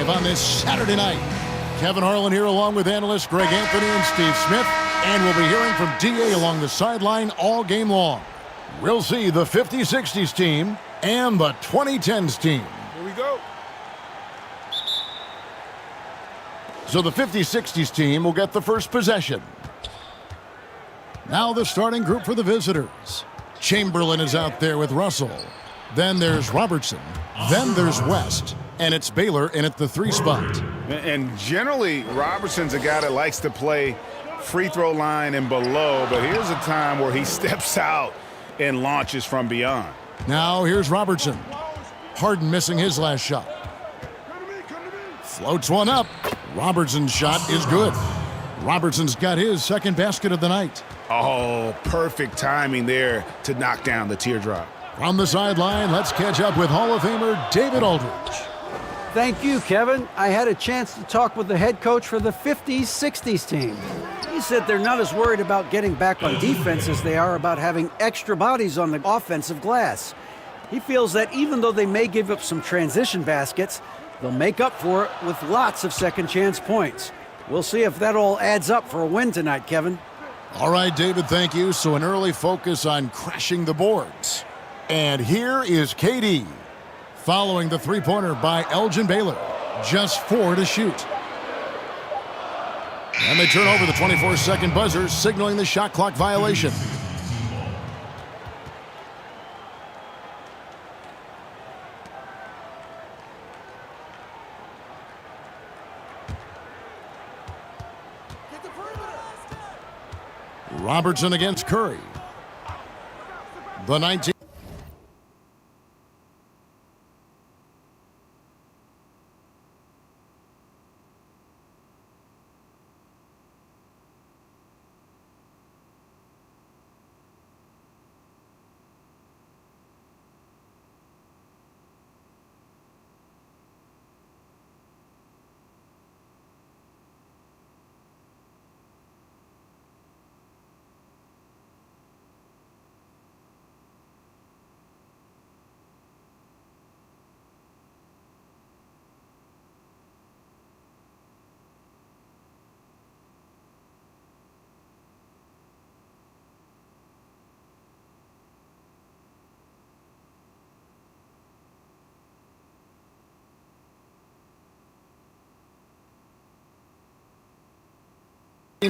live on this Saturday night. Kevin Harlan here along with analysts Greg Anthony and Steve Smith. And we'll be hearing from D.A. along the sideline all game long. We'll see the 50-60s team and the 2010s team. Here we go. So the 50-60s team will get the first possession. Now the starting group for the visitors. Chamberlain is out there with Russell. Then there's Robertson. Then there's West. And it's Baylor in at the 3 spot. And generally, Robertson's a guy that likes to play free throw line and below, but here's a time where he steps out and launches from beyond. Now here's Robertson. Harden missing his last shot. Floats one up. Robertson's shot is good. Robertson's got his second basket of the night. Oh, perfect timing there to knock down the teardrop. From the sideline, let's catch up with Hall of Famer David Aldridge. Thank you, Kevin. I had a chance to talk with the head coach for the 50-60s team. He said they're not as worried about getting back on defense as they are about having extra bodies on the offensive glass. He feels that even though they may give up some transition baskets, they'll make up for it with lots of second-chance points. We'll see if that all adds up for a win tonight, Kevin. All right, David, thank you. So an early focus on crashing the boards. And here is KD. Following the three-pointer by Elgin Baylor. Just 4 to shoot. And they turn over the 24-second buzzer, signaling the shot clock violation. Robertson against Curry. The 19.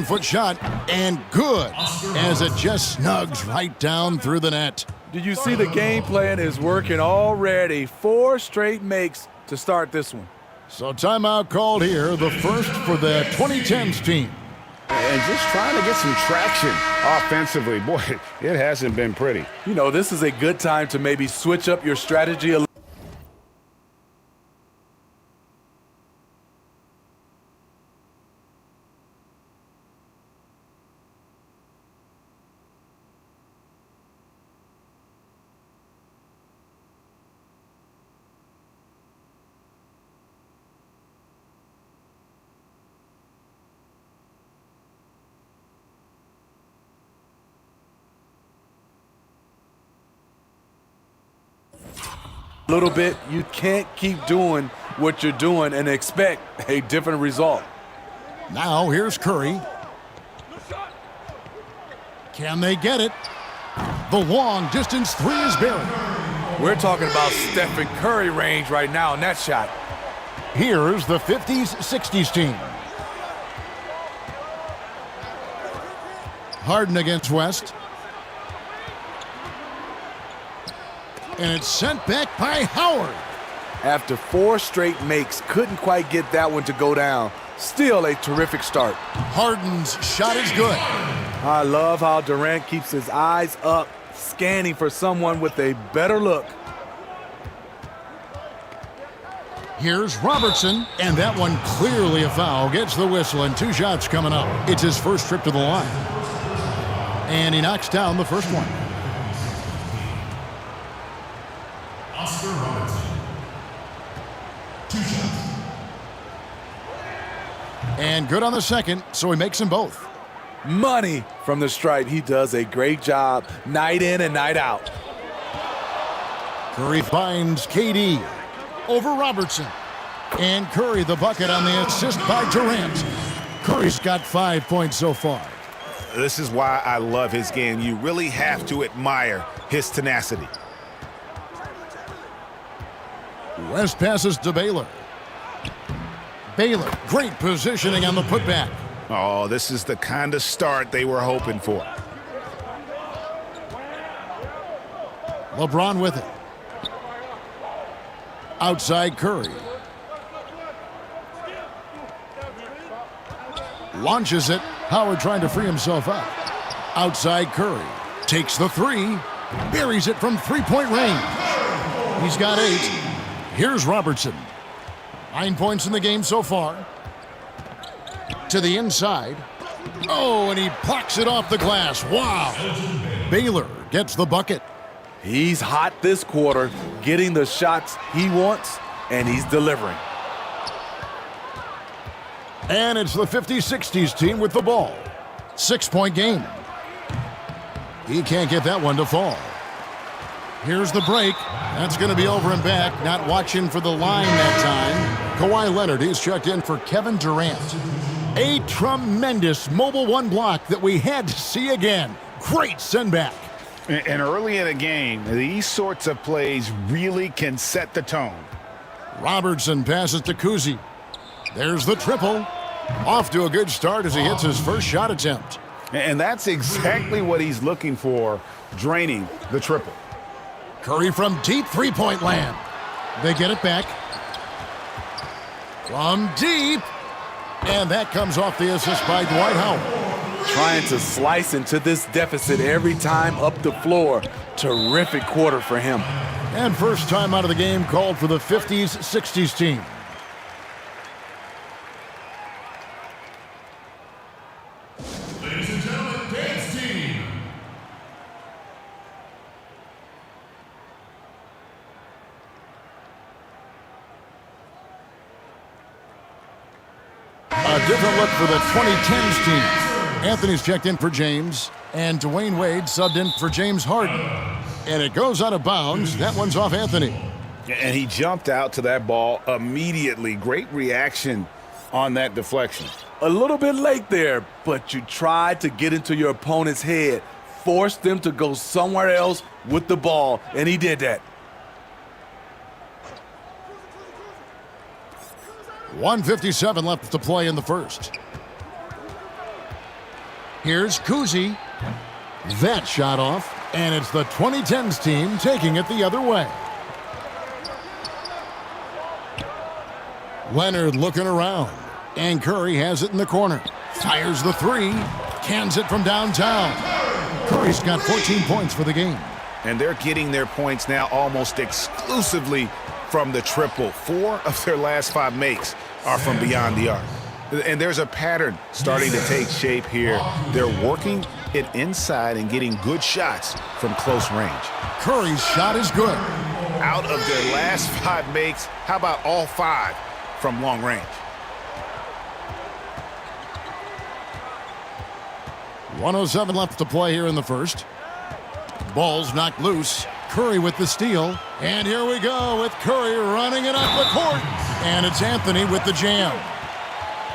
Foot shot, and good, as it just snugs right down through the net. Did you see the game plan is working already? 4 straight makes to start this one. So timeout called here, the first for the 2010s team. And just trying to get some traction offensively. Boy, it hasn't been pretty. You know, this is a good time to maybe switch up your strategy a little. Bit. You can't keep doing what you're doing and expect a different result. Now here's Curry. Can they get it? The long distance 3 is buried. We're talking about Stephen Curry range right now in that shot. Here's the 50s-60s team. Harden against West. And it's sent back by Howard. After 4 straight makes, couldn't quite get that one to go down. Still a terrific start. Harden's shot is good. I love how Durant keeps his eyes up, scanning for someone with a better look. Here's Robertson, and that one clearly a foul. Gets the whistle, and 2 shots coming up. It's his first trip to the line. And he knocks down the first one. Oscar Robertson. 2 shots. And good on the second, so he makes them both. Money from the stripe. He does a great job night in and night Curry finds KD over Robertson. And Curry the bucket on the assist by Durant. Curry's got 5 points so far. This is why I love his game. You really have to admire his tenacity. West passes to Baylor. Baylor, great positioning on the putback. Oh, this is the kind of start they were hoping for. LeBron with it. Outside Curry. Launches it. Howard trying to free himself up. Outside Curry. Takes the three. Buries it from three-point range. He's got 8. Here's Robertson. 9 points in the game so far. To the inside. Oh, and he blocks it off the glass. Wow. Baylor gets the bucket. He's hot this quarter, getting the shots he wants, and he's delivering. And it's the 50-60s team with the ball. 6-point game. He can't get that one to fall. Here's the break. That's going to be over and back. Not watching for the line that time. Kawhi Leonard, he's checked in for Kevin Durant. A tremendous mobile one block that we had to see again. Great send-back. And early in a game, these sorts of plays really can set the tone. Robertson passes to Kuzi. There's the triple. Off to a good start as he hits his first shot attempt. And that's exactly what he's looking for, draining the triple. Curry from deep three-point land. They get it back. From deep. And that comes off the assist by Dwight Howard. Trying to slice into this deficit every time up the floor. Terrific quarter for him. And first time out of the game called for the 50s-60s team. Ladies and gentlemen, dance team. A different look for the 2010s team. Anthony's checked in for James, and Dwayne Wade subbed in for James Harden. And it goes out of bounds. That one's off Anthony. And he jumped out to that ball immediately. Great reaction on that deflection. A little bit late there, but you tried to get into your opponent's head, force them to go somewhere else with the ball, and he did that. 1:57 left to play in the first. Here's Kuzi. That shot off, and it's the 2010s team taking it the other way. Leonard looking around, and Curry has it in the corner. Fires the three, cans it from downtown. Curry's got 14 points for the game. And they're getting their points now almost exclusively from the triple. 4 of their last 5 makes are from beyond the arc. And there's a pattern starting to take shape here. They're working it inside and getting good shots from close range. Curry's shot is good. Out of their last 5 makes, how about all 5 from long range? 1:07 left to play here in the first. Ball's knocked loose. Curry with the steal. And here we go with Curry running it up the court. And it's Anthony with the jam.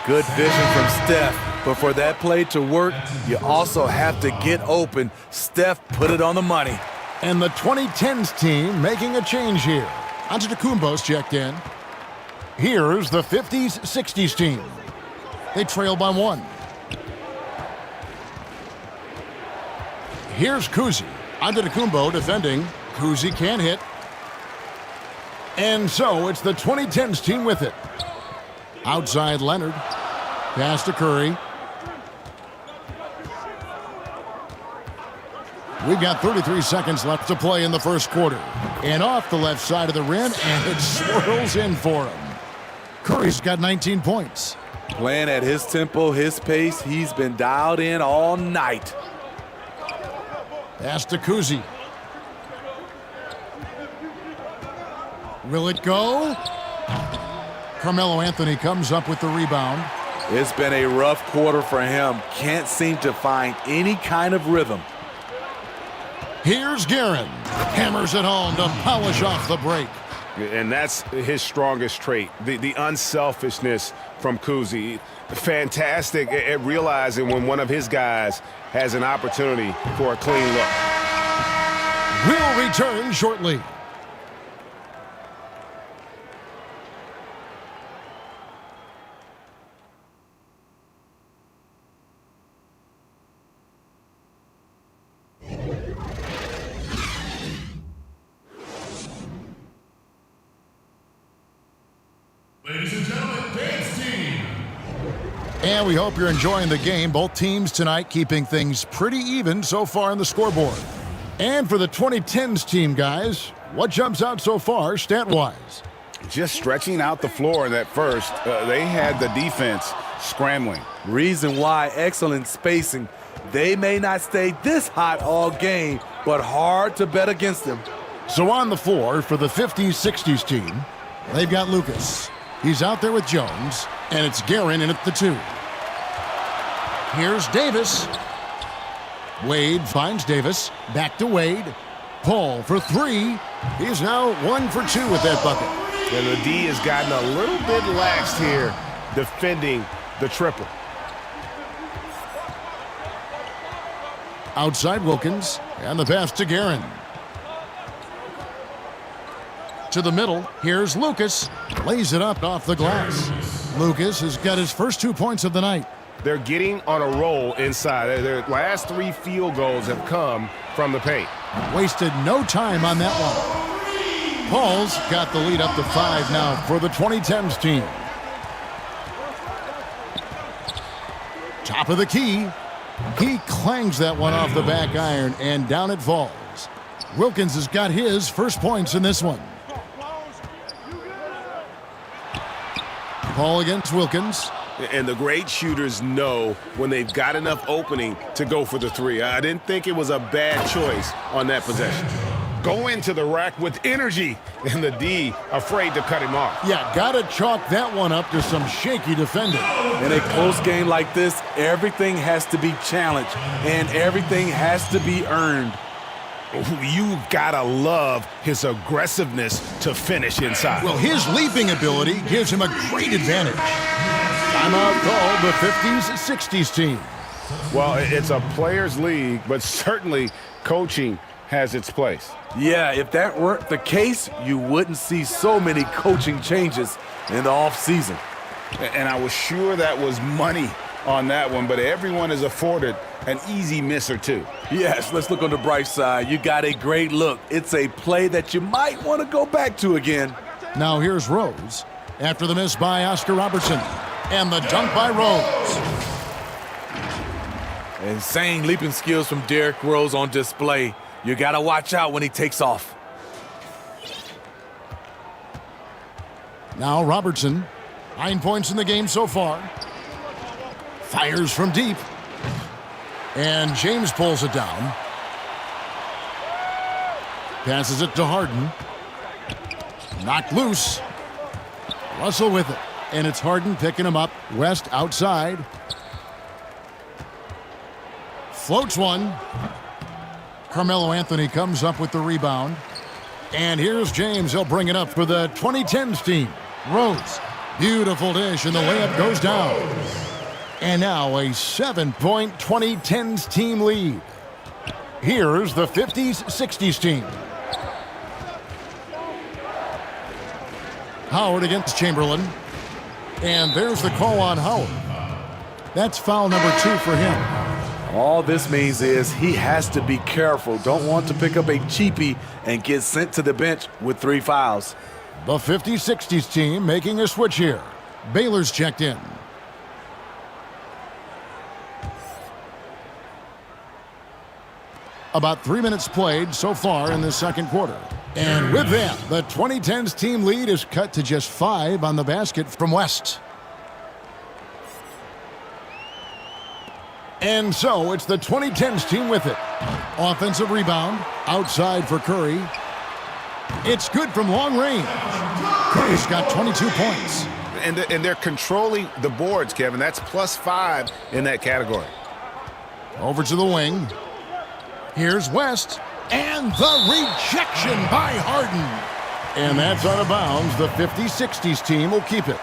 Good vision from Steph, but for that play to work, you also have to get open. Steph put it on the money. And the 2010s team making a change here. Antetokounmpo's checked in. Here's the 50s-60s team. They trail by 1. Here's Kuzi. Antetokounmpo defending. Kuzi can't hit. And so it's the 2010s team with it. Outside Leonard. Pass to Curry. We've got 33 seconds left to play in the first quarter. And off the left side of the rim, and it swirls in for him. Curry's got 19 points. Playing at his tempo, his pace, he's been dialed in all night. Pass to Kuzi. Will it go? Carmelo Anthony comes up with the rebound. It's been a rough quarter for him. Can't seem to find any kind of rhythm. Here's Guerin. Hammers it home to polish off the break. And that's his strongest trait, the unselfishness from Kuzi. Fantastic at realizing when one of his guys has an opportunity for a clean look. We'll return shortly. Ladies and gentlemen, dance team. And we hope you're enjoying the game. Both teams tonight keeping things pretty even so far on the scoreboard. And for the 2010s team, guys, what jumps out so far stat-wise? Just stretching out the floor in that first. They had the defense scrambling. Reason why, excellent spacing. They may not stay this hot all game, but hard to bet against them. So on the floor for the 50s, 60s team, they've got Lucas. He's out there with Jones, and it's Guerin in at the 2. Here's Davis. Wade finds Davis. Back to Wade. Paul for 3. He's now 1 for 2 with that bucket. And the D has gotten a little bit lax here defending the triple. Outside Wilkins, and the pass to Guerin. To the middle, here's Lucas. Lays it up off the glass. Lucas has got his first 2 points of the night. They're getting on a roll inside. Their last 3 field goals have come from the paint. Wasted no time on that one. Paul's got the lead up to 5 now for the 2010s team. Top of the key. He clangs that one off the back iron, and down it falls. Wilkins has got his first points in this one. Paul against Wilkins. And the great shooters know when they've got enough opening to go for the 3. I didn't think it was a bad choice on that possession. Go into the rack with energy, and the D afraid to cut him off. Yeah, gotta chalk that one up to some shaky defending. In a close game like this, everything has to be challenged, and everything has to be earned. You've got to love his aggressiveness to finish inside. Well, his leaping ability gives him a great advantage. Timeout called the 50s, 60s team. Well, it's a players' league, but certainly coaching has its place. Yeah, if that weren't the case, you wouldn't see so many coaching changes in the offseason. And I was sure that was money on that one, but everyone is afforded an easy miss or 2. Yes, let's look on the bright side. You got a great look. It's a play that you might want to go back to again. Now here's Rose after the miss by Oscar Robertson and the dunk by Rose. Insane leaping skills from Derrick Rose on display. You got to watch out when he takes off. Now Robertson, 9 points in the game so far. Fires from deep. And James pulls it down. Passes it to Harden. Knocked loose. Russell with it. And it's Harden picking him up. West outside. Floats one. Carmelo Anthony comes up with the rebound. And here's James. He'll bring it up for the 2010s team. Rose. Beautiful dish, and the layup goes down. And now a 7-point 2010s team lead. Here's the 50s, 60s team. Howard against Chamberlain. And there's the call on Howard. That's foul number 2 for him. All this means is he has to be careful. Don't want to pick up a cheapie and get sent to the bench with 3 fouls. The 50s, 60s team making a switch here. Baylor's checked in. About 3 minutes played so far in the second quarter. And with that, the 2010s team lead is cut to just 5 on the basket from West. And so it's the 2010s team with it. Offensive rebound, outside for Curry. It's good from long range. Curry's got 22 points. And they're controlling the boards, Kevin. That's +5 in that category. Over to the wing. Here's West. And the rejection by Harden. And that's out of bounds. The 50-60s team will keep it.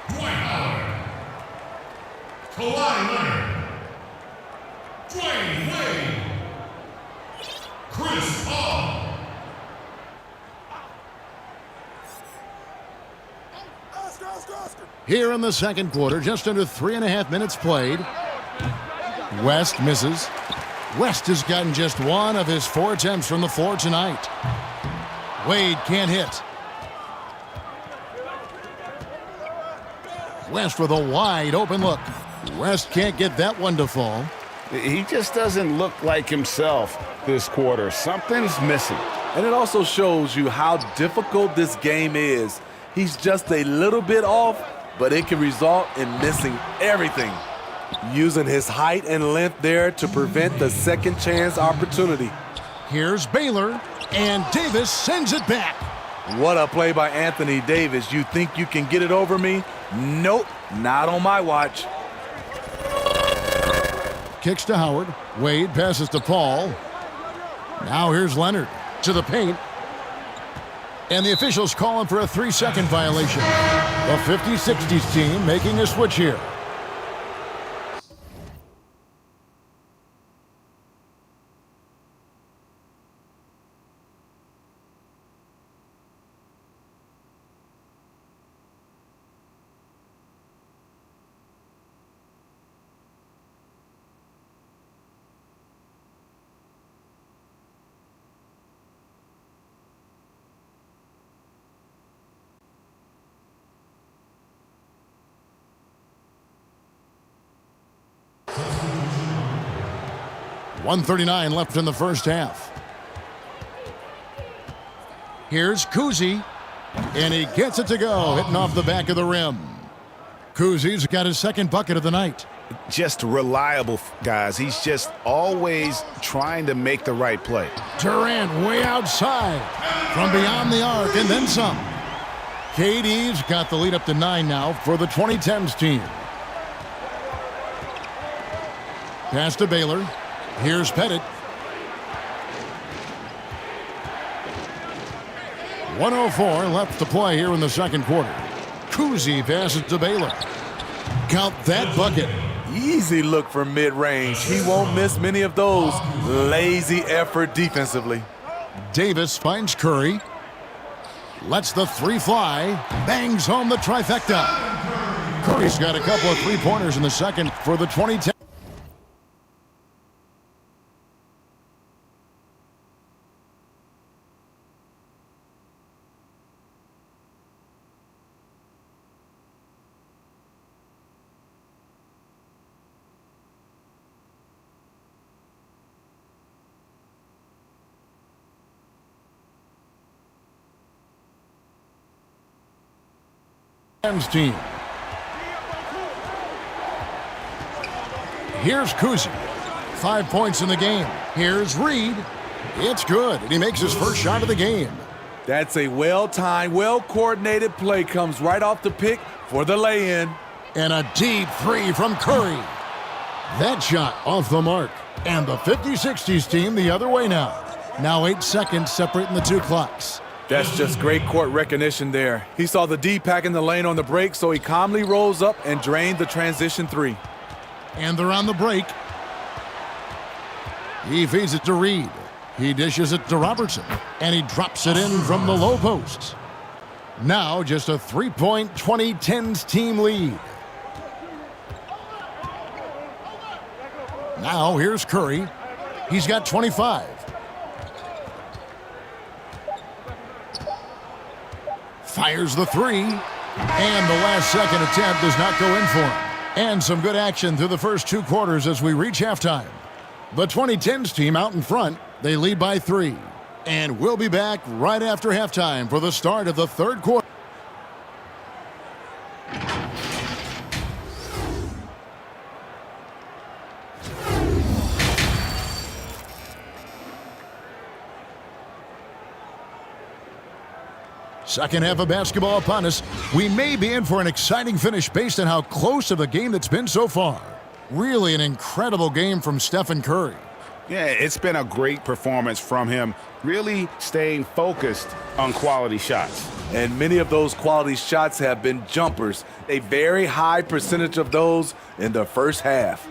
Dwight Howard. Kawhi Leonard. Dwayne Wade. Chris Paul. Here in the second quarter, just under 3.5 minutes played. West misses. West has gotten just one of his 4 attempts from the floor tonight. Wade can't hit. West with a wide open look. West can't get that one to fall. He just doesn't look like himself this quarter. Something's missing. And it also shows you how difficult this game is. He's just a little bit off, but it can result in missing everything. Using his height and length there to prevent the second chance opportunity. Here's Baylor, and Davis sends it back. What a play by Anthony Davis. You think you can get it over me? Nope, not on my watch. Kicks to Howard. Wade passes to Paul. Now here's Leonard to the paint. And the officials call him for a 3-second violation. The 50-60s team making a switch here. .139 left in the first half. Here's Kuzi, and he gets it to go, hitting off the back of the rim. Kuzi's got his second bucket of the night. Just reliable, guys. He's just always trying to make the right play. Durant way outside from beyond the arc, and then some. KD's got the lead up to 9 now for the 2010s team. Pass to Baylor. Here's Pettit. 1:04 left to play here in the second quarter. Kuzi passes to Baylor. Count that bucket. Easy look for mid-range. He won't miss many of those. Lazy effort defensively. Davis finds Curry. Lets the 3 fly. Bangs home the trifecta. Curry's got a couple of 3-pointers in the second for the 2010. Team. Here's Kuzi. 5 points in the game. Here's Reed. It's good, and he makes his first shot of the game. That's a well-timed, well-coordinated play. Comes right off the pick for the lay-in. And a deep 3 from Curry. That shot off the mark. And the 50-60s team the other way now. Now 8 seconds separating the 2 clocks. That's just great court recognition there. He saw the D pack in the lane on the break, so he calmly rolls up and drained the transition 3. And they're on the break. He feeds it to Reed. He dishes it to Robertson. And he drops it in from the low post. Now just a 3-point 2010s team lead. Now here's Curry. He's got 25. Fires the 3. And the last second attempt does not go in for him. And some good action through the first 2 quarters as we reach halftime. The 2010s team out in front. They lead by 3. And we'll be back right after halftime for the start of the third quarter. Second half of basketball upon us. We may be in for an exciting finish based on how close of a game that's been so far. Really an incredible game from Stephen Curry. Yeah, it's been a great performance from him, really staying focused on quality shots. And many of those quality shots have been jumpers. A very high percentage of those in the first half.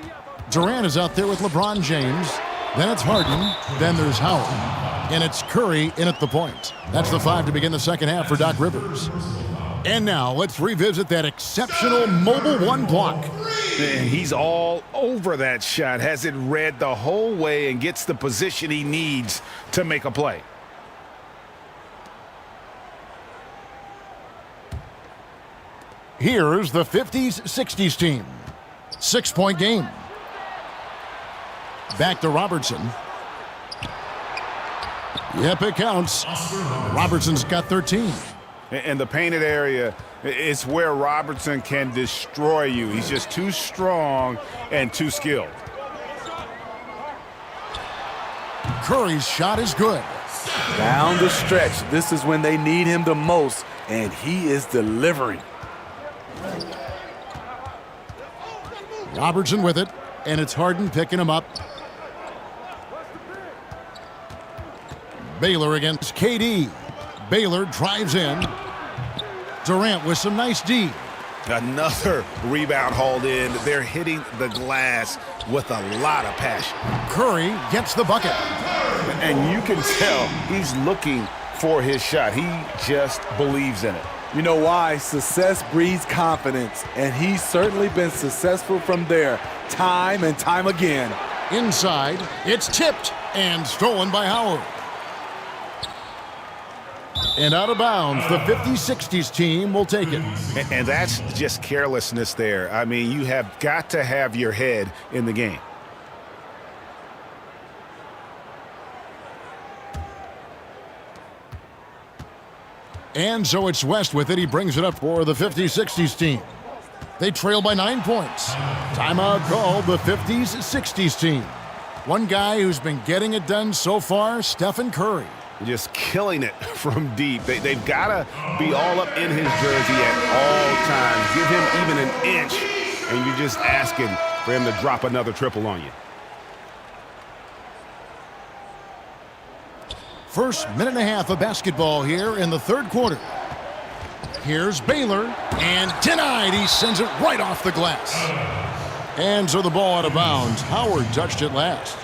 Durant is out there with LeBron James. Then it's Harden. Then there's Howard. And it's Curry in at the point. That's the 5 to begin the second half for Doc Rivers. And now let's revisit that exceptional mobile one block. And he's all over that shot, has it read the whole way and gets the position he needs to make a play. Here's the 50s-60s team. 6-point game. Back to Robertson. Yep, it counts. Robertson's got 13. And the painted area, it's where Robertson can destroy you. He's just too strong and too skilled. Curry's shot is good. Down the stretch, this is when they need him the most, and he is delivering. Robertson with it, and it's Harden picking him up. Baylor against KD. Baylor drives in. Durant with some nice D. Another rebound hauled in. They're hitting the glass with a lot of passion. Curry gets the bucket. And you can tell he's looking for his shot. He just believes in it. You know why? Success breeds confidence, and he's certainly been successful from there time and time again. Inside, it's tipped and stolen by Howard. And out of bounds, the 50-60s team will take it. And that's just carelessness there. I mean, you have got to have your head in the game. And so it's West with it. He brings it up for the 50-60s team. They trail by 9 points. Timeout called the 50s-60s team. One guy who's been getting it done so far, Stephen Curry. Just killing it from deep. They've got to be all up in his jersey at all times. Give him even an inch, and you're just asking for him to drop another triple on you. First minute and a half of basketball here in the third quarter. Here's Baylor, and denied. He sends it right off the glass. And so the ball out of bounds. Howard touched it last.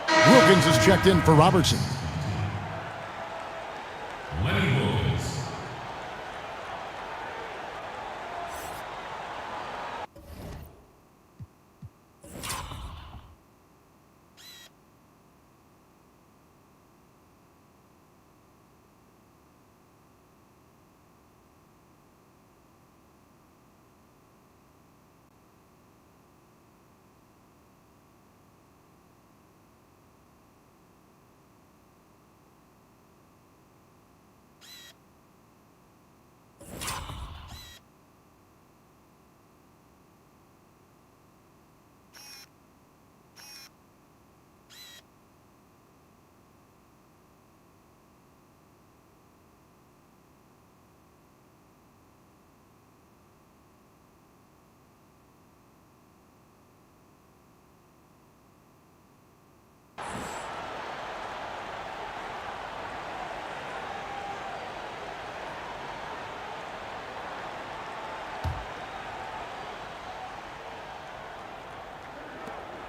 Wilkins is checked in for Robertson. Lenny Wilkins.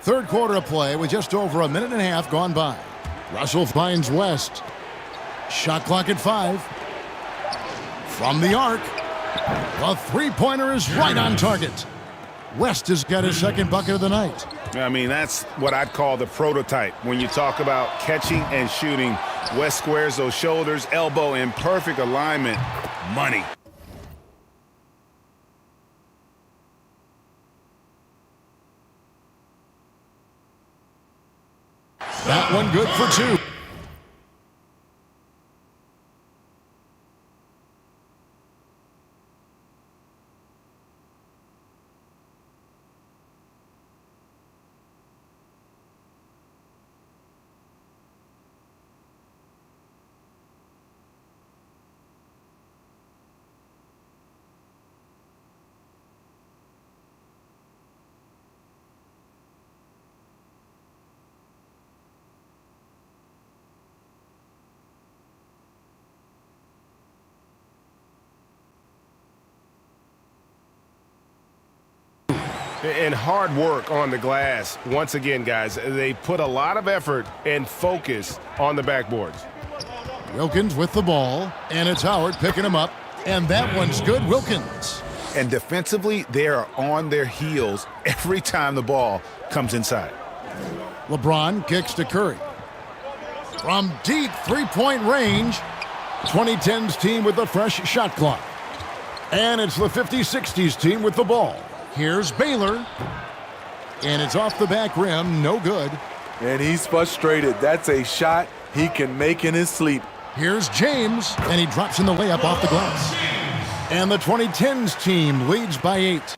Third quarter of play with just over a minute and a half gone by. Russell finds West. Shot clock at 5. From the arc. The three-pointer is right on target. West has got his second bucket of the night. I mean, that's what I'd call the prototype. When you talk about catching and shooting, West squares those shoulders, elbow in perfect alignment. Money. That one good for 2. And hard work on the glass. Once again, guys, they put a lot of effort and focus on the backboards. Wilkins with the ball, and it's Howard picking him up, and that one's good. Wilkins. And defensively, they are on their heels every time the ball comes inside. LeBron kicks to Curry. From deep three-point range, 2010's team with the fresh shot clock. And it's the 50-60s team with the ball. Here's Baylor. And it's off the back rim, no good. And he's frustrated. That's a shot he can make in his sleep. Here's James, and he drops in the layup off the glass. And the 2010s team leads by 8.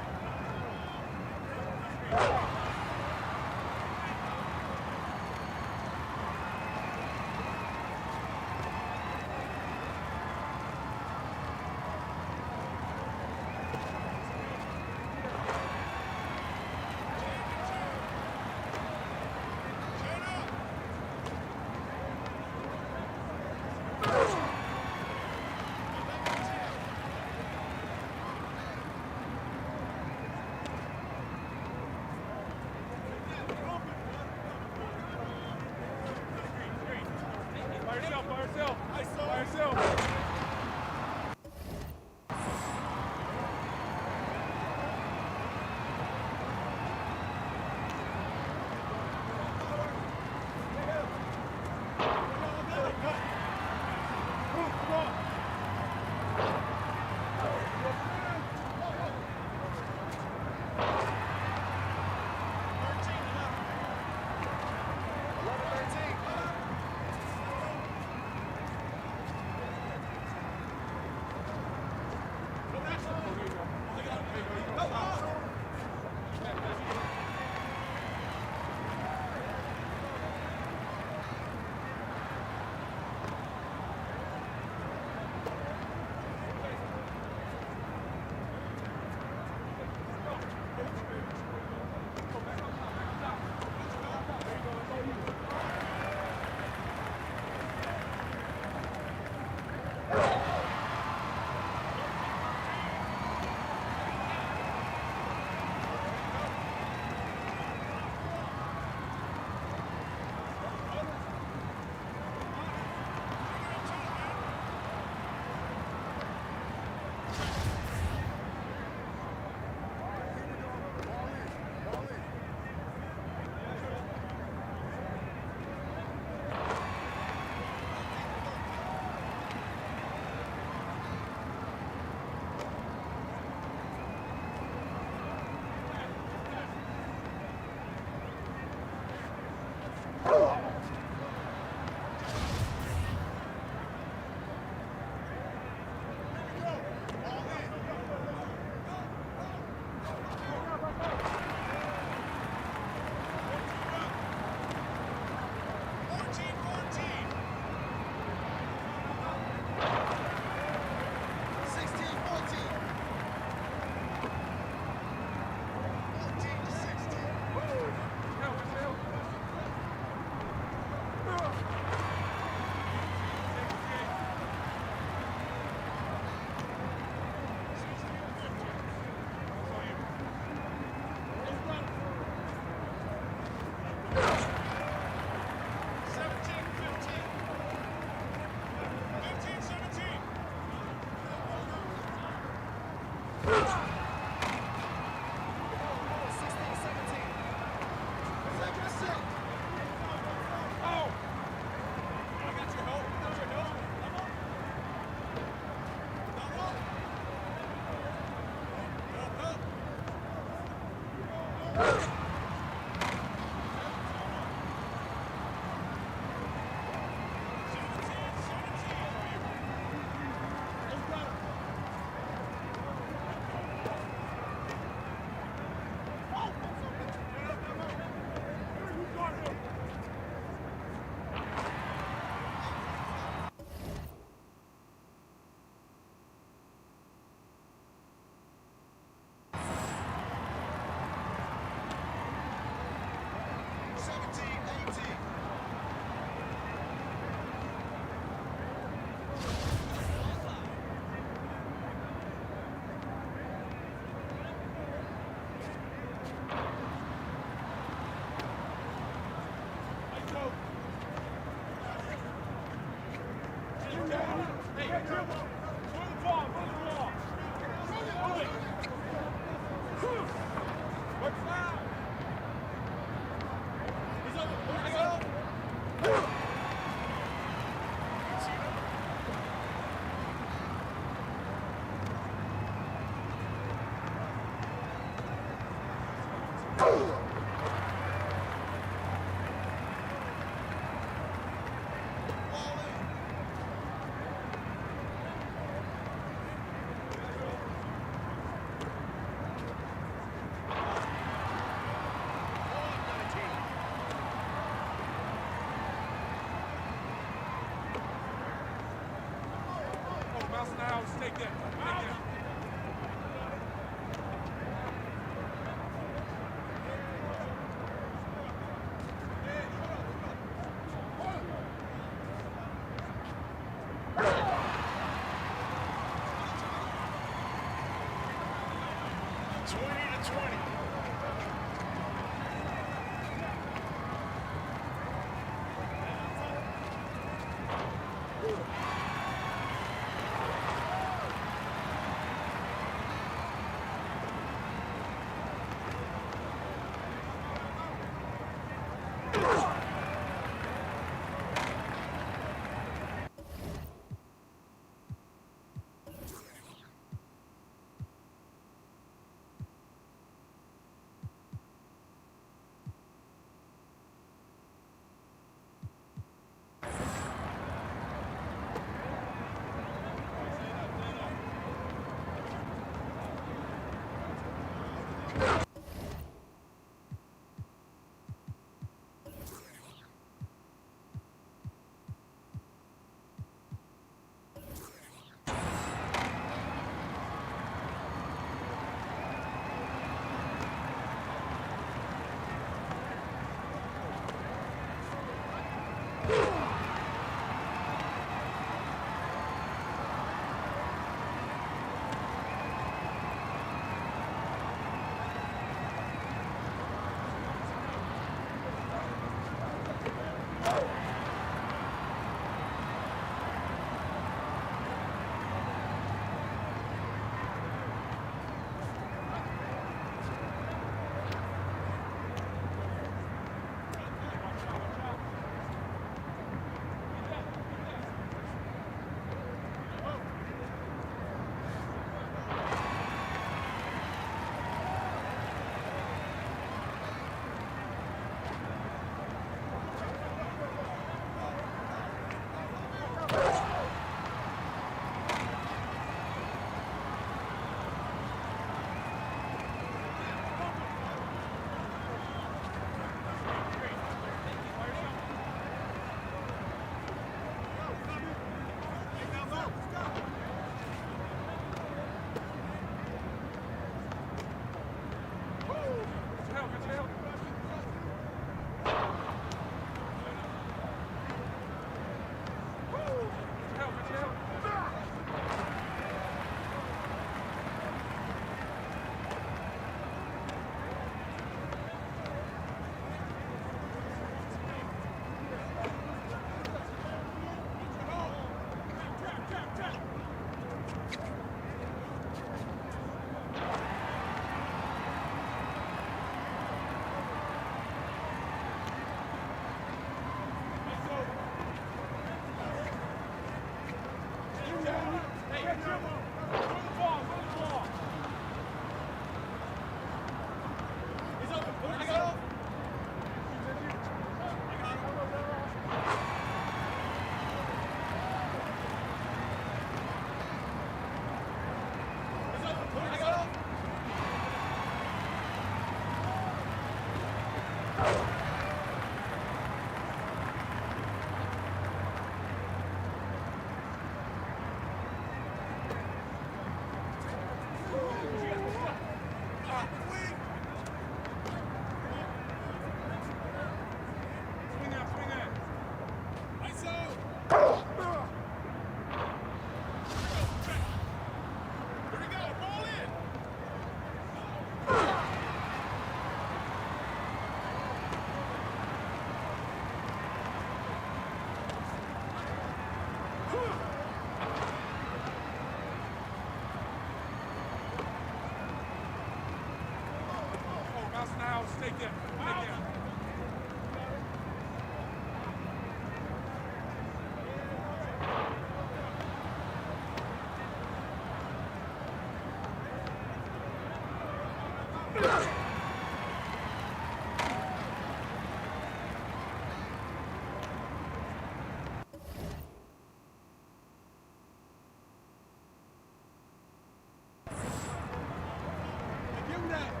Give him that.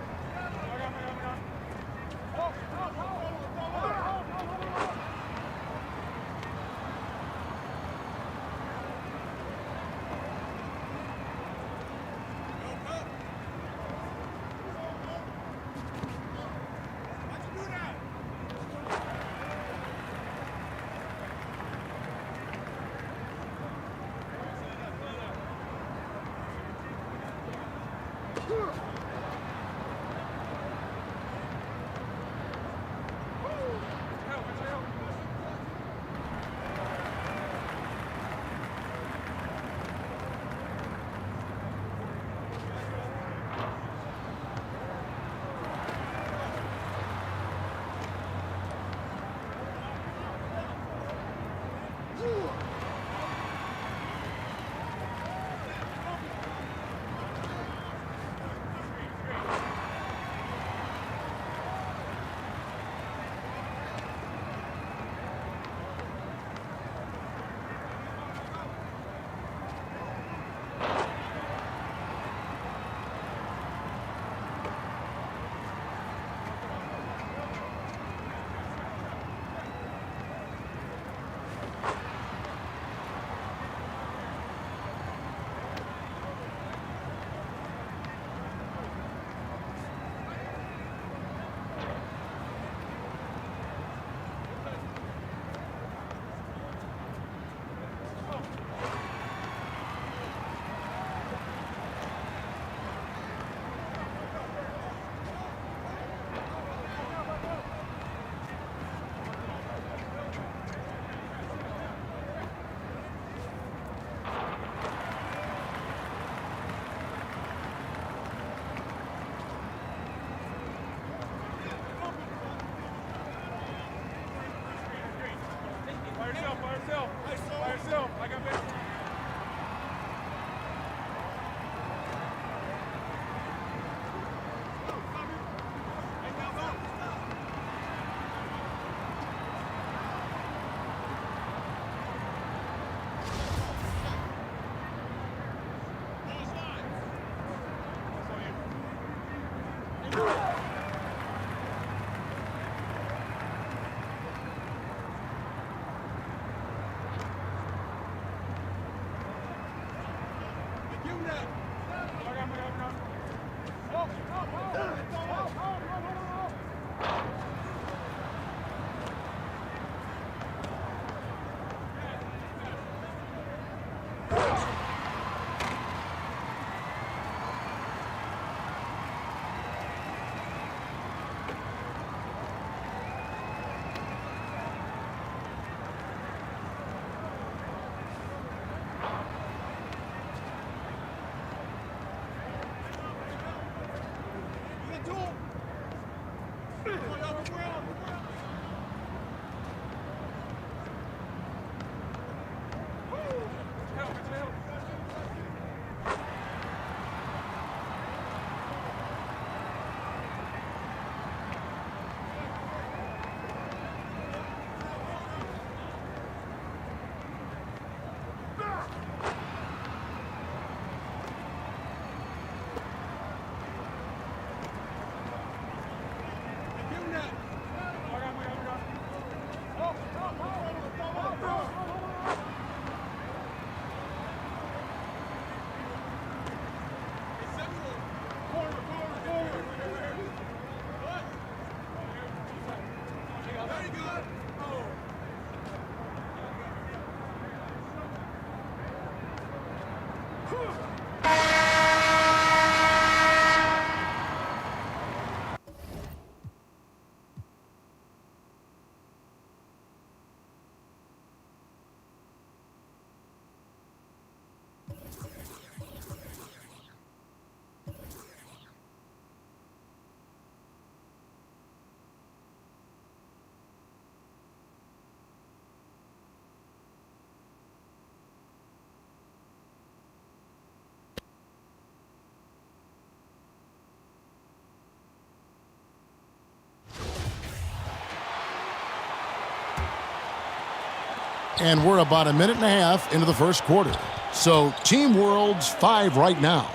And we're about a minute and a half into the first quarter. So Team World's 5 right now.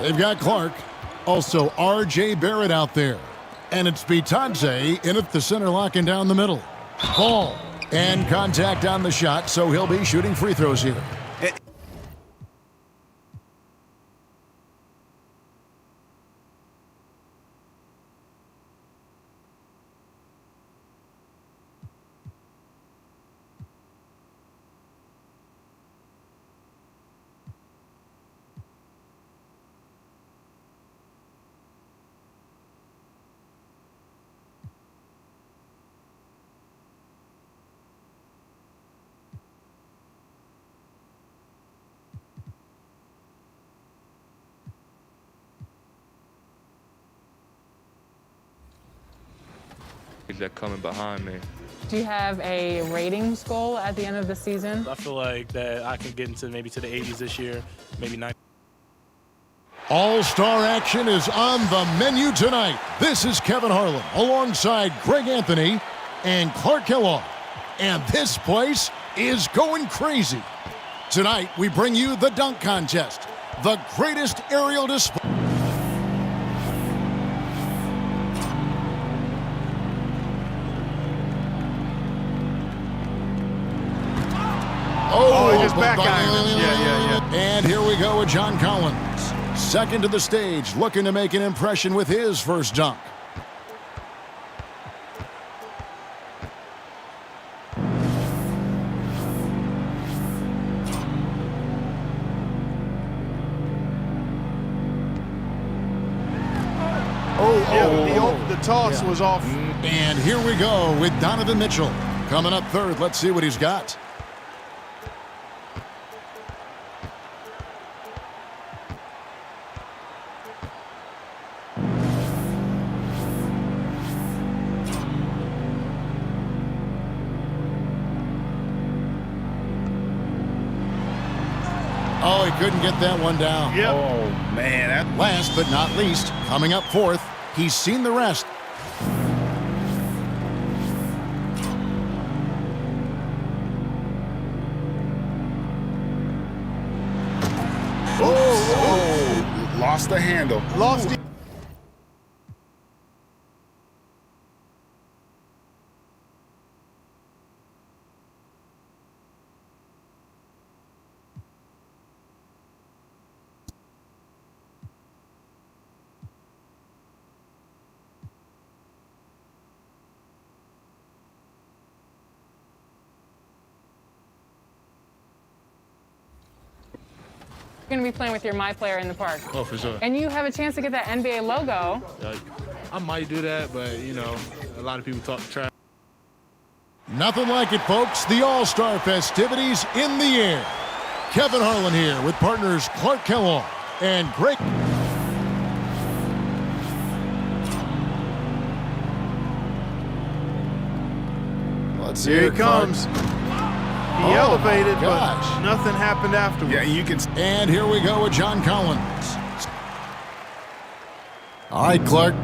They've got Clark, also R.J. Barrett out there. And it's Bitadze in at the center, locking down the middle. Ball and contact on the shot, so he'll be shooting free throws here. that coming behind me. Do you have a ratings goal at the end of the season? I feel like that I can get into maybe to the 80s this year, maybe 90. All-Star action is on the menu tonight. This is Kevin Harlan alongside Greg Anthony and Clark Kellogg. And this place is going crazy. Tonight, we bring you the dunk contest, the greatest aerial display. Oh, he just back ironed him. Yeah. And here we go with John Collins. Second to the stage, looking to make an impression with his first dunk. The toss was off. And here we go with Donovan Mitchell. Coming up third, let's see what he's got. Oh, he couldn't get that one down. Yep. Oh, man. Last but not least, coming up fourth, he's seen the rest. Lost the handle. Lost it. You're going to be playing with your My Player in the park. Oh, for sure. And you have a chance to get that NBA logo. I might do that, but, you know, a lot of people talk trash. Nothing like it, folks. The All-Star festivities in the air. Kevin Harlan here with partners Clark Kellogg and Greg. Let's see. Here he comes. He elevated, gosh. but nothing happened afterwards. Yeah, you can. And here we go with John Collins. All right, Clark.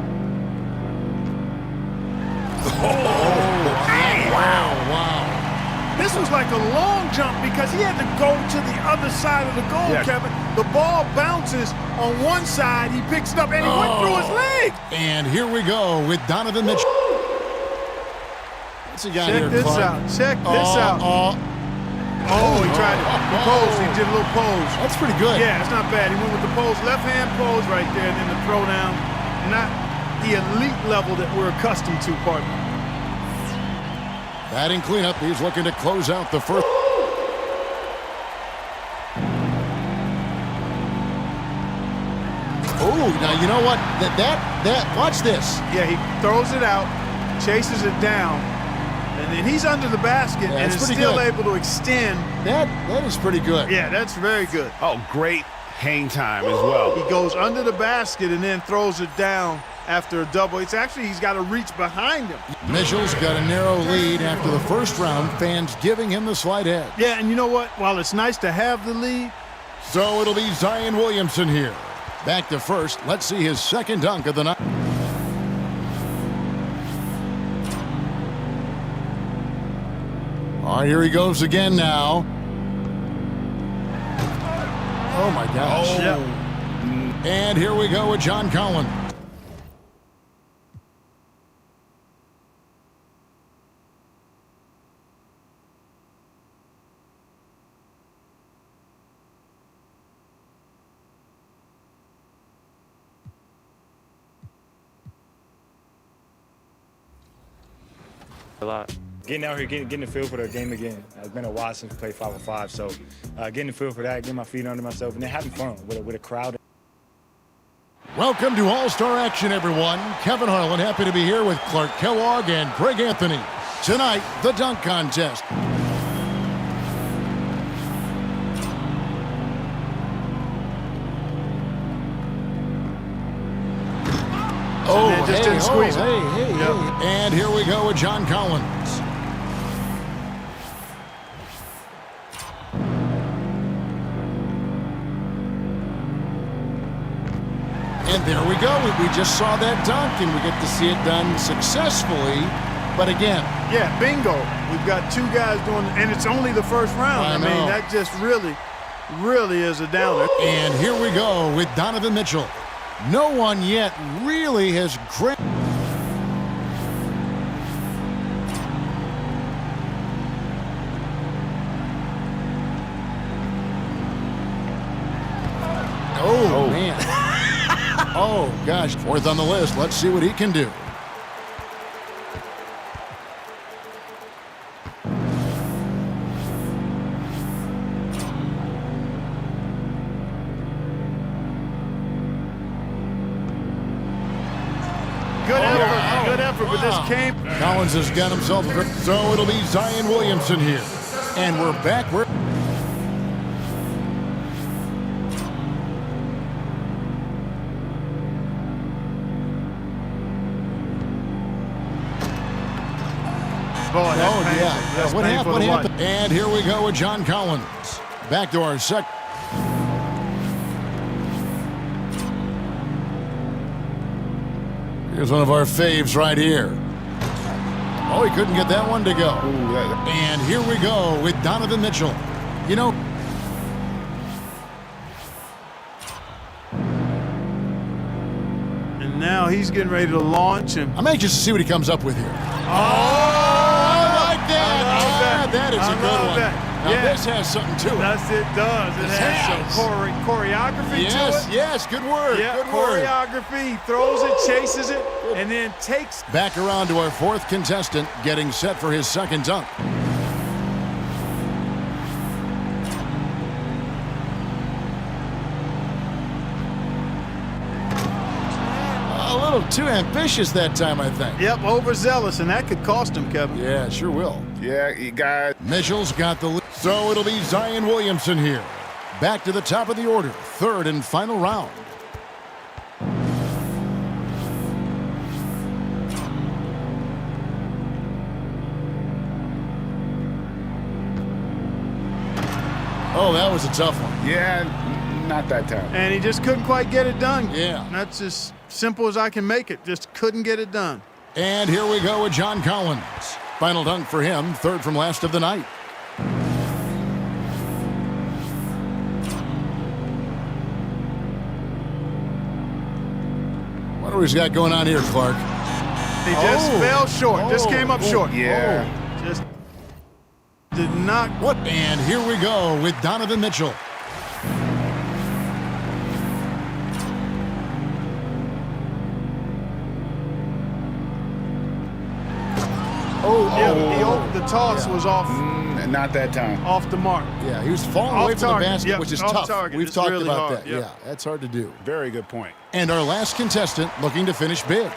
This was like a long jump because he had to go to the other side of the goal, Yeah. Kevin. The ball bounces on one side, he picks it up, and he went through his leg. And here we go with Donovan Mitchell. What's he got here, Check this Clark? out. Check this out. Oh, he tried it. He posed. He did a little pose. That's pretty good. Yeah, it's not bad. He went with the pose, left hand pose right there, and then the throwdown. Not the elite level that we're accustomed to, partner. Batting cleanup. He's looking to close out the first. Oh, now you know what? Watch this. Yeah, he throws it out, chases it down, and then he's under the basket and that's is pretty still good. able to extend. That is pretty good. Yeah, that's very good. Oh, great hang time as well. He goes under the basket and then throws it down after a double. He's got to reach behind him. Mitchell's got a narrow lead after the first round. Fans giving him the slight edge. Yeah, and you know what? While it's nice to have the lead, So it'll be Zion Williamson here. Back to first. Let's see his second dunk of the night. All right, here he goes again now. Oh, my gosh. And here we go with John Collins. A lot. Getting out here, getting the feel for the game again. It's been a while since we played 5-on-5, so getting the feel for that, getting my feet under myself, and then having fun with a crowd. Welcome to All-Star action, everyone. Kevin Harlan, happy to be here with Clark Kellogg and Greg Anthony. Tonight, the dunk contest. Oh, and just didn't squeeze it. Hey. And here we go with John Collins. And there we go. We just saw that dunk, and we get to see it done successfully. But again, yeah, bingo. We've got two guys doing, and it's only the first round. I mean, that just really is a downer. And here we go with Donovan Mitchell. No one yet really has grabbed. Oh, man. Oh, gosh. Fourth on the list. Let's see what he can do. Good effort, but this came. Collins has got himself a... So it'll be Zion Williamson here. And we're back. What happened? And here we go with John Collins. Back to our second. Here's one of our faves right here. Oh, he couldn't get that one to go. And here we go with Donovan Mitchell. You know, and now he's getting ready to launch. And I'm anxious to see what he comes up with here. That is a good one. Now this has something to it. Yes, it does. It has some choreography to it. Yes, good word. Yeah, good word. Choreography. He throws it, chases it, and then takes. Back around to our fourth contestant, getting set for his second dunk. A little too ambitious that time, I think. Yep, overzealous, and that could cost him, Kevin. Yeah, sure will. Yeah, you got. Mitchell's got the lead. So it'll be Zion Williamson here. Back to the top of the order. Third and final round. Oh, that was a tough one. Yeah, not that time. And he just couldn't quite get it done. Yeah. That's as simple as I can make it. Just couldn't get it done. And here we go with John Collins. Final dunk for him, third from last of the night. What do we got going on here, Clark? He just fell short. Just came up short. Yeah. Just did not. What? And here we go with Donovan Mitchell. The toss was off. Not that time. Off the mark. Yeah, he was falling away from the basket, which is tough. Target. We've talked really about hard. that. Yep. Yeah, that's hard to do. Very good point. And our last contestant looking to finish big.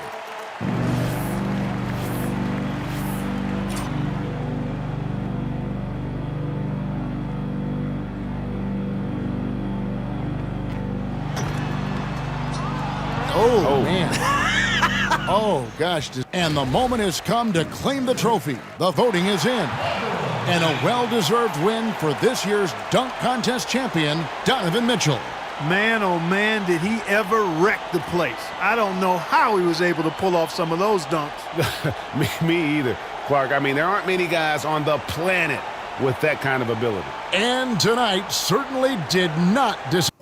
Oh, man. Oh, gosh. And the moment has come to claim the trophy. The voting is in. And a well-deserved win for this year's dunk contest champion, Donovan Mitchell. Man, oh man, did he ever wreck the place. I don't know how he was able to pull off some of those dunks. Me either, Clark. I mean, there aren't many guys on the planet with that kind of ability. And tonight certainly did not disappoint.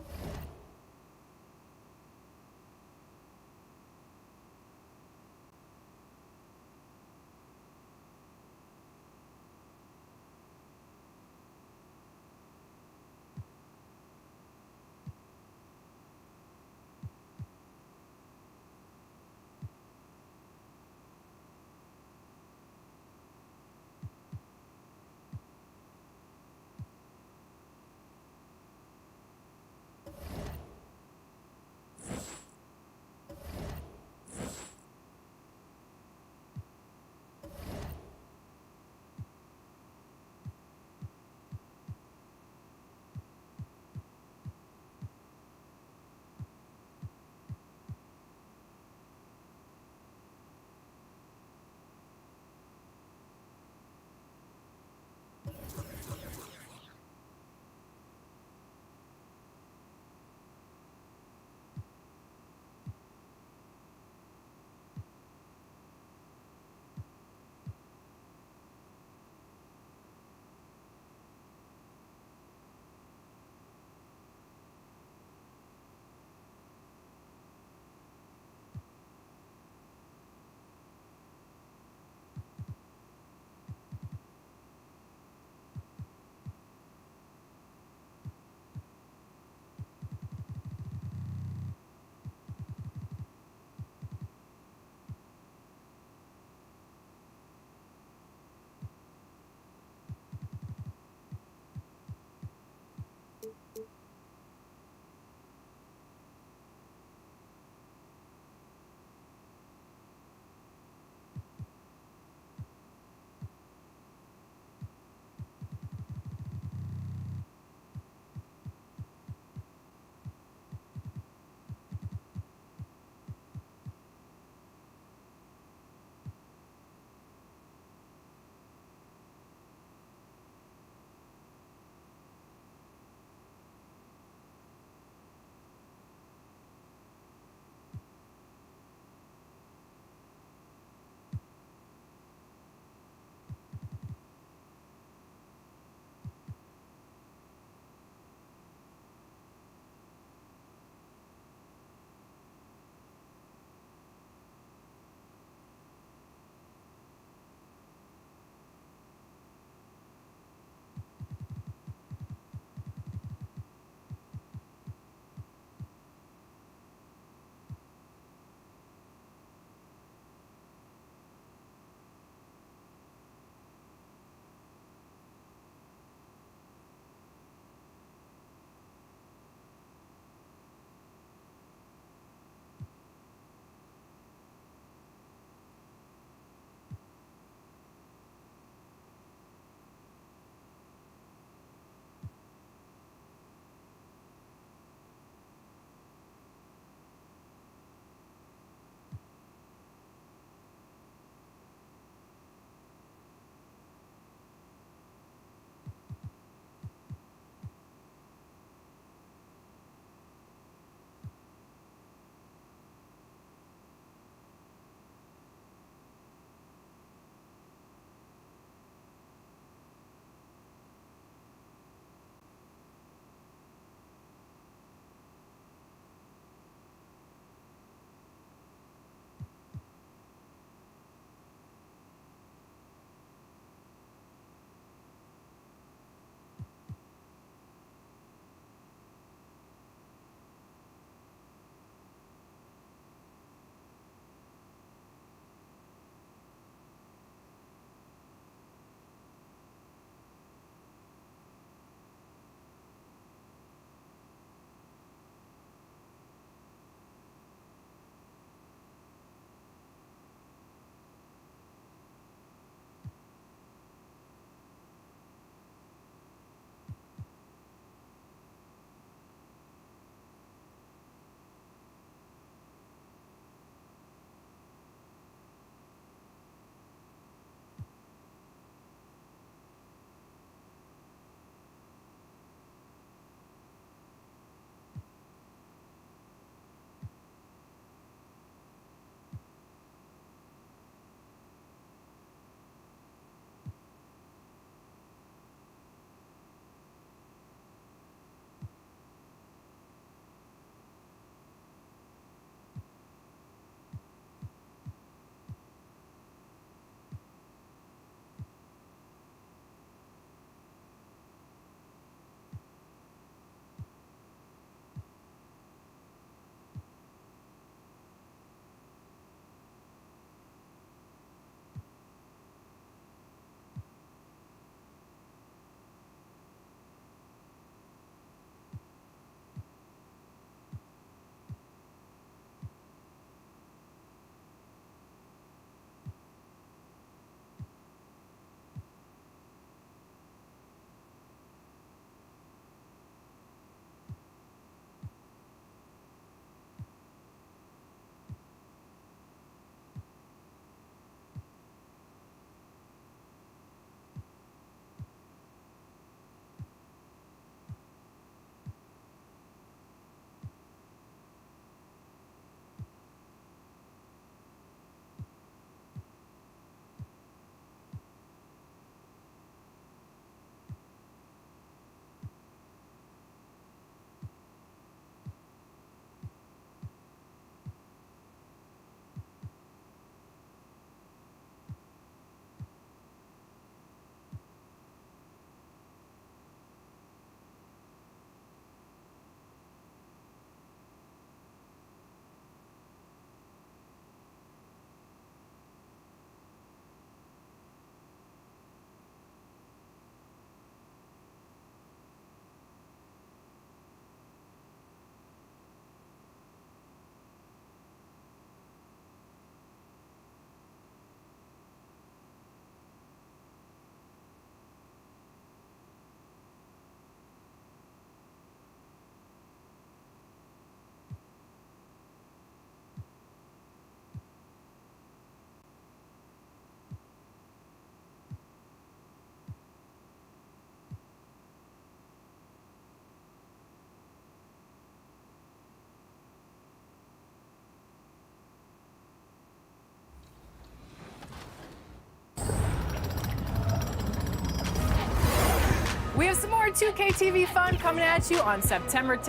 We have some more 2K TV fun coming at you on September 10th.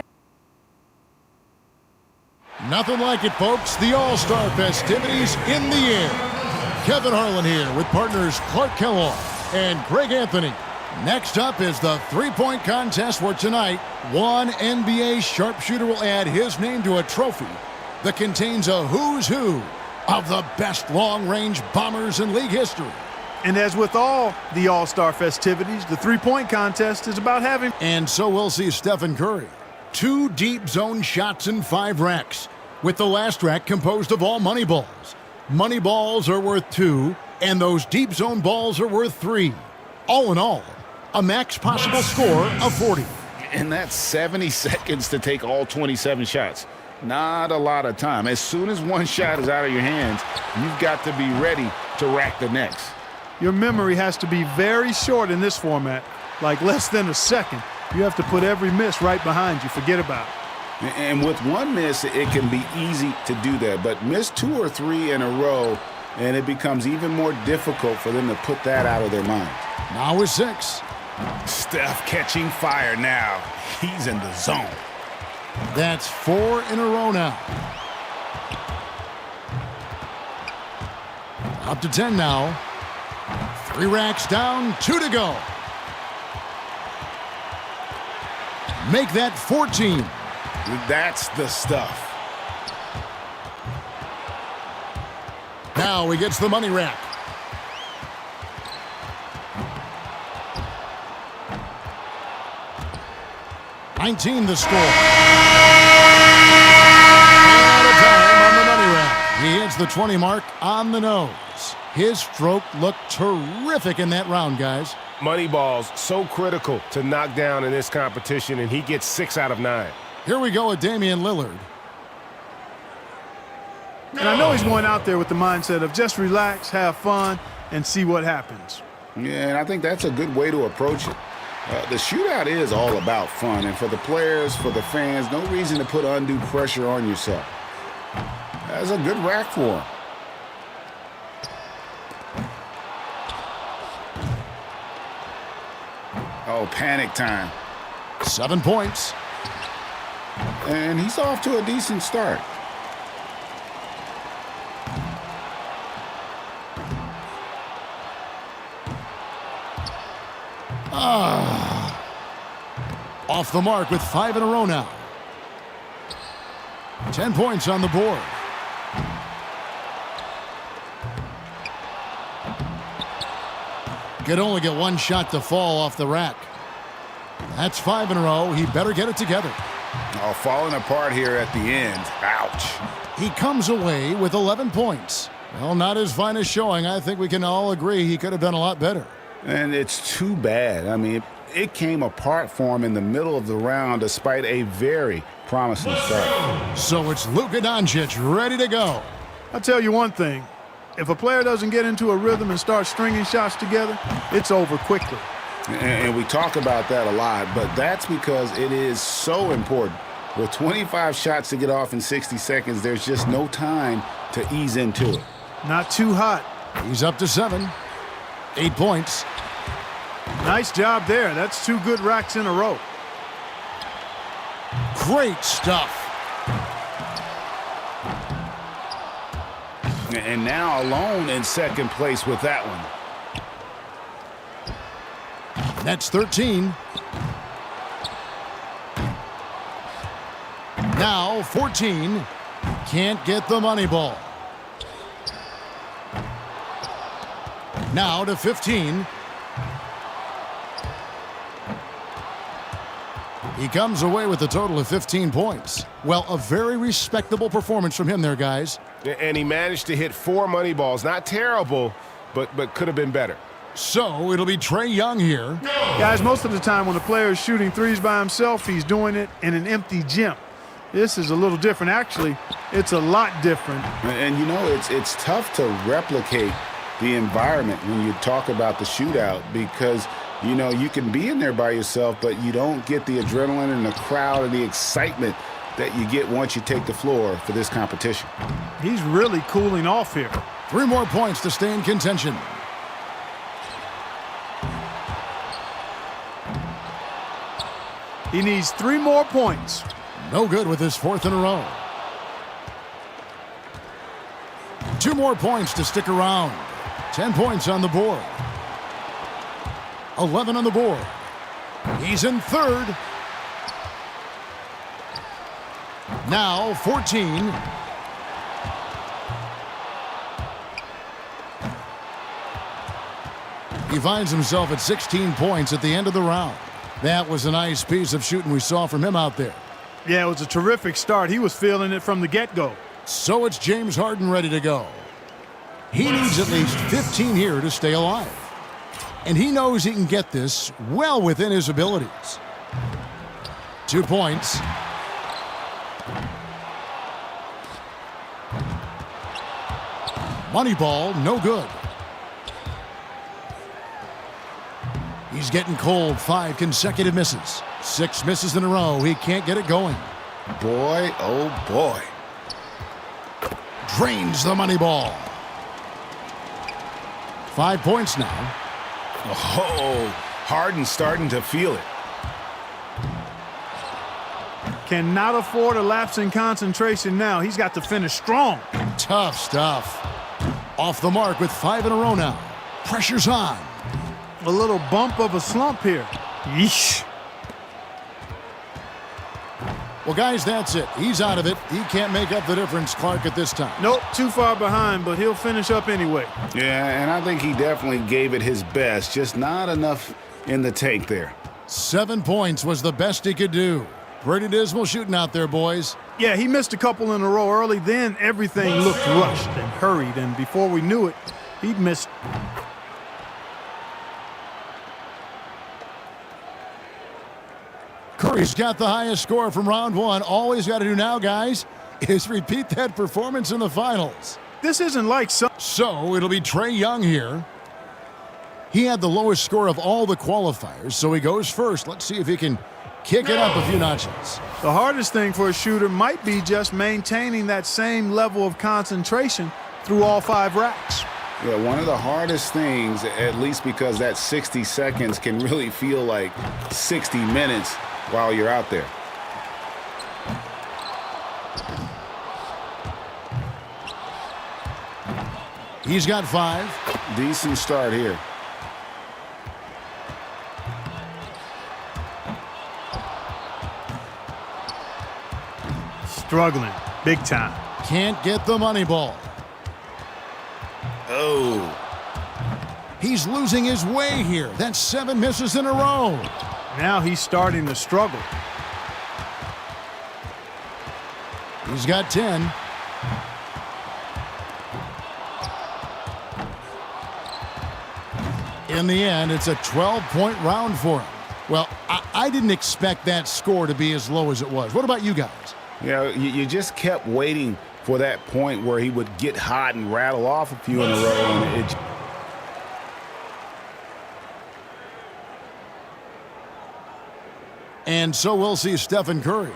Nothing like it, folks. The All-Star festivities in the air. Kevin Harlan here with partners Clark Kellogg and Greg Anthony. Next up is the three-point contest where tonight, one NBA sharpshooter will add his name to a trophy that contains a who's who of the best long-range bombers in league history. And as with all the All-Star festivities, the three-point contest is about having... And so we'll see Stephen Curry. 2 deep zone shots and 5 racks, with the last rack composed of all money balls. Money balls are worth 2, and those deep zone balls are worth 3. All in all, a max possible score of 40. And that's 70 seconds to take all 27 shots. Not a lot of time. As soon as one shot is out of your hands, you've got to be ready to rack the next. Your memory has to be very short in this format, like less than a second. You have to put every miss right behind you. Forget about it. And with one miss, it can be easy to do that. But miss 2 or 3 in a row, and it becomes even more difficult for them to put that out of their mind. Now with 6. Steph catching fire now. He's in the zone. That's 4 in a row now. Up to 10 now. 3 racks down, 2 to go. Make that 14. That's the stuff. Now he gets the money rack. $19 the score. Out of time on the money rack. He hits the 20 mark on the nose. His stroke looked terrific in that round, guys. Money balls so critical to knock down in this competition, and he gets 6 out of 9. Here we go with Damian Lillard. And I know he's going out there with the mindset of just relax, have fun, and see what happens. Yeah, and I think that's a good way to approach it. The shootout is all about fun, and for the players, for the fans, no reason to put undue pressure on yourself. That's a good rack for him. Oh, panic time. 7 points. And he's off to a decent start. Off the mark with 5 in a row now. 10 points on the board. Could only get 1 shot to fall off the rack. That's 5 in a row. He better get it together. Oh, falling apart here at the end. Ouch. He comes away with 11 points. Well, not his finest showing. I think we can all agree he could have done a lot better. And it's too bad. I mean, it came apart for him in the middle of the round despite a very promising start. So it's Luka Doncic ready to go. I'll tell you one thing. If a player doesn't get into a rhythm and start stringing shots together, it's over quickly. And we talk about that a lot, but that's because it is so important. With 25 shots to get off in 60 seconds, there's just no time to ease into it. Not too hot. He's up to 7. 8 points. Nice job there. That's 2 good racks in a row. Great stuff. And now alone in second place with that one. That's 13. Now 14. Can't get the money ball. Now to 15. He comes away with a total of 15 points. Well, a very respectable performance from him there, guys. And he managed to hit 4 money balls. Not terrible, but could have been better. So it'll be Trae Young here. Guys, most of the time when a player is shooting threes by himself, he's doing it in an empty gym. This is a little different. Actually, it's a lot different. And you know, it's tough to replicate the environment when you talk about the shootout because, you know, you can be in there by yourself, but you don't get the adrenaline and the crowd and the excitement that you get once you take the floor for this competition. He's really cooling off here. 3 more points to stay in contention. He needs 3 more points. No good with his 4th in a row. 2 more points to stick around. 10 points on the board. 11 on the board. He's in 3rd. Now 14. He finds himself at 16 points at the end of the round. That was a nice piece of shooting we saw from him out there. Yeah, it was a terrific start. He was feeling it from the get-go. So it's James Harden ready to go. He needs at least 15 here to stay alive. And he knows he can get this well within his abilities. 2 points. Money ball, no good. He's getting cold. 5 consecutive misses. 6 misses in a row. He can't get it going. Boy, oh boy. Drains the money ball. 5 points now. Oh, Harden's starting to feel it. Cannot afford a lapse in concentration now. He's got to finish strong. Tough stuff. Off the mark with 5 in a row now. Pressure's on. A little bump of a slump here. Yeesh. Well, guys, that's it. He's out of it. He can't make up the difference, Clark, at this time. Nope, too far behind, but he'll finish up anyway. Yeah, and I think he definitely gave it his best, just not enough in the tank there. 7 points was the best he could do. Pretty dismal shooting out there, boys. Yeah, he missed a couple in a row early. Then everything looked rushed and hurried, and before we knew it, he'd missed. Curry's got the highest score from round 1. All he's got to do now, guys, is repeat that performance in the finals. This isn't like some. So it'll be Trae Young here. He had the lowest score of all the qualifiers, so he goes first. Let's see if he can kick it up a few notches. The hardest thing for a shooter might be just maintaining that same level of concentration through all 5 racks. Yeah, one of the hardest things, at least because that 60 seconds can really feel like 60 minutes while you're out there. He's got 5. Decent start here. Struggling big time. Can't get the money ball. Oh. He's losing his way here. That's 7 misses in a row. Now he's starting to struggle. He's got 10. In the end, it's a 12-point round for him. Well, I didn't expect that score to be as low as it was. What about you guys? Yeah, you just kept waiting for that point where he would get hot and rattle off a few in a row. And And so we'll see Stephen Curry.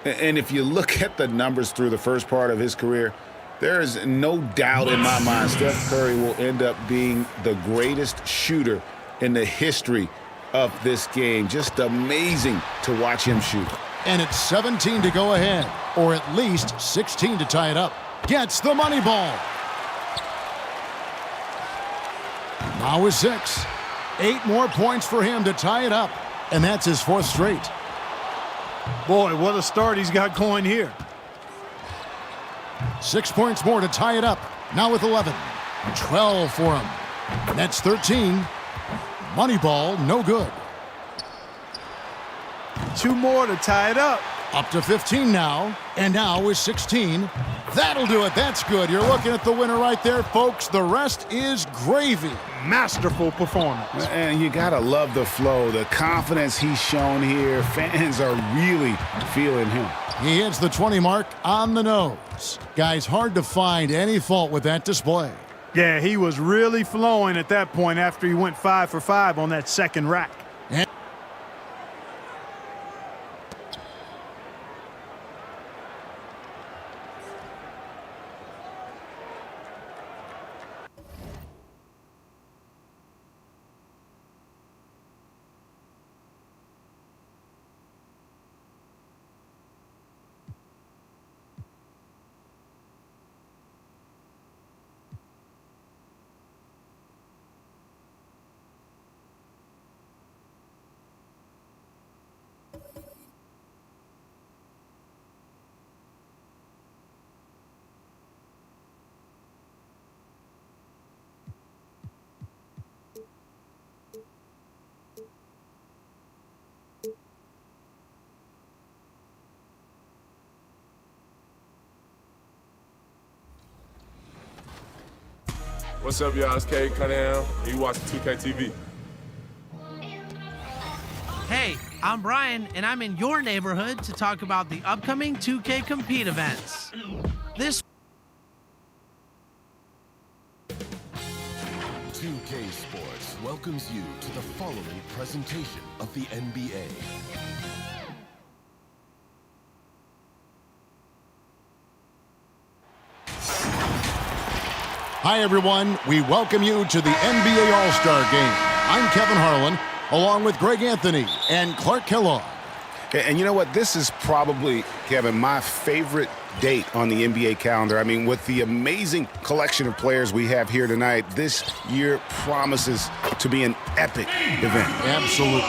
And if you look at the numbers through the first part of his career, there is no doubt in my mind Steph Curry will end up being the greatest shooter in the history of this game. Just amazing to watch him shoot. And it's 17 to go ahead, or at least 16 to tie it up. Gets the money ball. Now with 6. 8 more points for him to tie it up, and that's his 4th straight. Boy, what a start he's got going here. 6 points more to tie it up. Now with 11. 12 for him. That's 13. Money ball, no good. 2 more to tie it up. Up to 15 now, and now with 16. That'll do it. That's good. You're looking at the winner right there, folks. The rest is gravy. Masterful performance. And you got to love the flow, the confidence he's shown here. Fans are really feeling him. He hits the 20 mark on the nose. Guys, hard to find any fault with that display. Yeah, he was really flowing at that point after he went 5 for 5 on that second rack. What's up, y'all? It's Cade Cunningham, and you watching 2K TV. Hey, I'm Brian, and I'm in your neighborhood to talk about the upcoming 2K Compete events. This 2K Sports welcomes you to the following presentation of the NBA. Hi, everyone. We welcome you to the NBA All-Star Game. I'm Kevin Harlan, along with Greg Anthony and Clark Kellogg. And you know what? This is probably, Kevin, my favorite date on the NBA calendar. I mean, with the amazing collection of players we have here tonight, this year promises to be an epic event. Absolutely.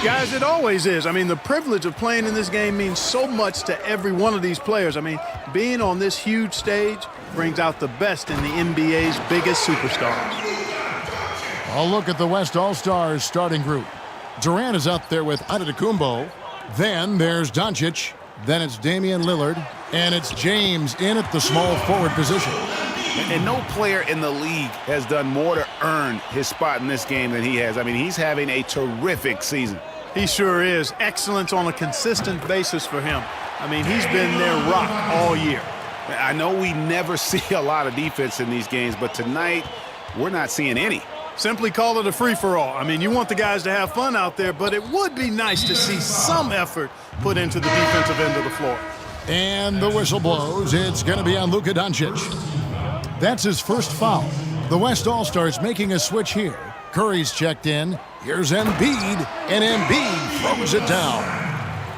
Guys, it always is. I mean, the privilege of playing in this game means so much to every one of these players. I mean, being on this huge stage brings out the best in the NBA's biggest superstars. A look at the West All-Stars starting group. Durant is out there with Antetokounmpo. Then there's Doncic. Then it's Damian Lillard. And it's James in at the small forward position. And no player in the league has done more to earn his spot in this game than he has. I mean, he's having a terrific season. He sure is. Excellence on a consistent basis for him. I mean, he's been their rock all year. I know we never see a lot of defense in these games, but tonight we're not seeing any. Simply call it a free-for-all. I mean, you want the guys to have fun out there, but it would be nice to see some effort put into the defensive end of the floor. And the whistle blows. It's going to be on Luka Doncic. That's his first foul. The West All-Stars making a switch here. Curry's checked in. Here's Embiid, and Embiid throws it down.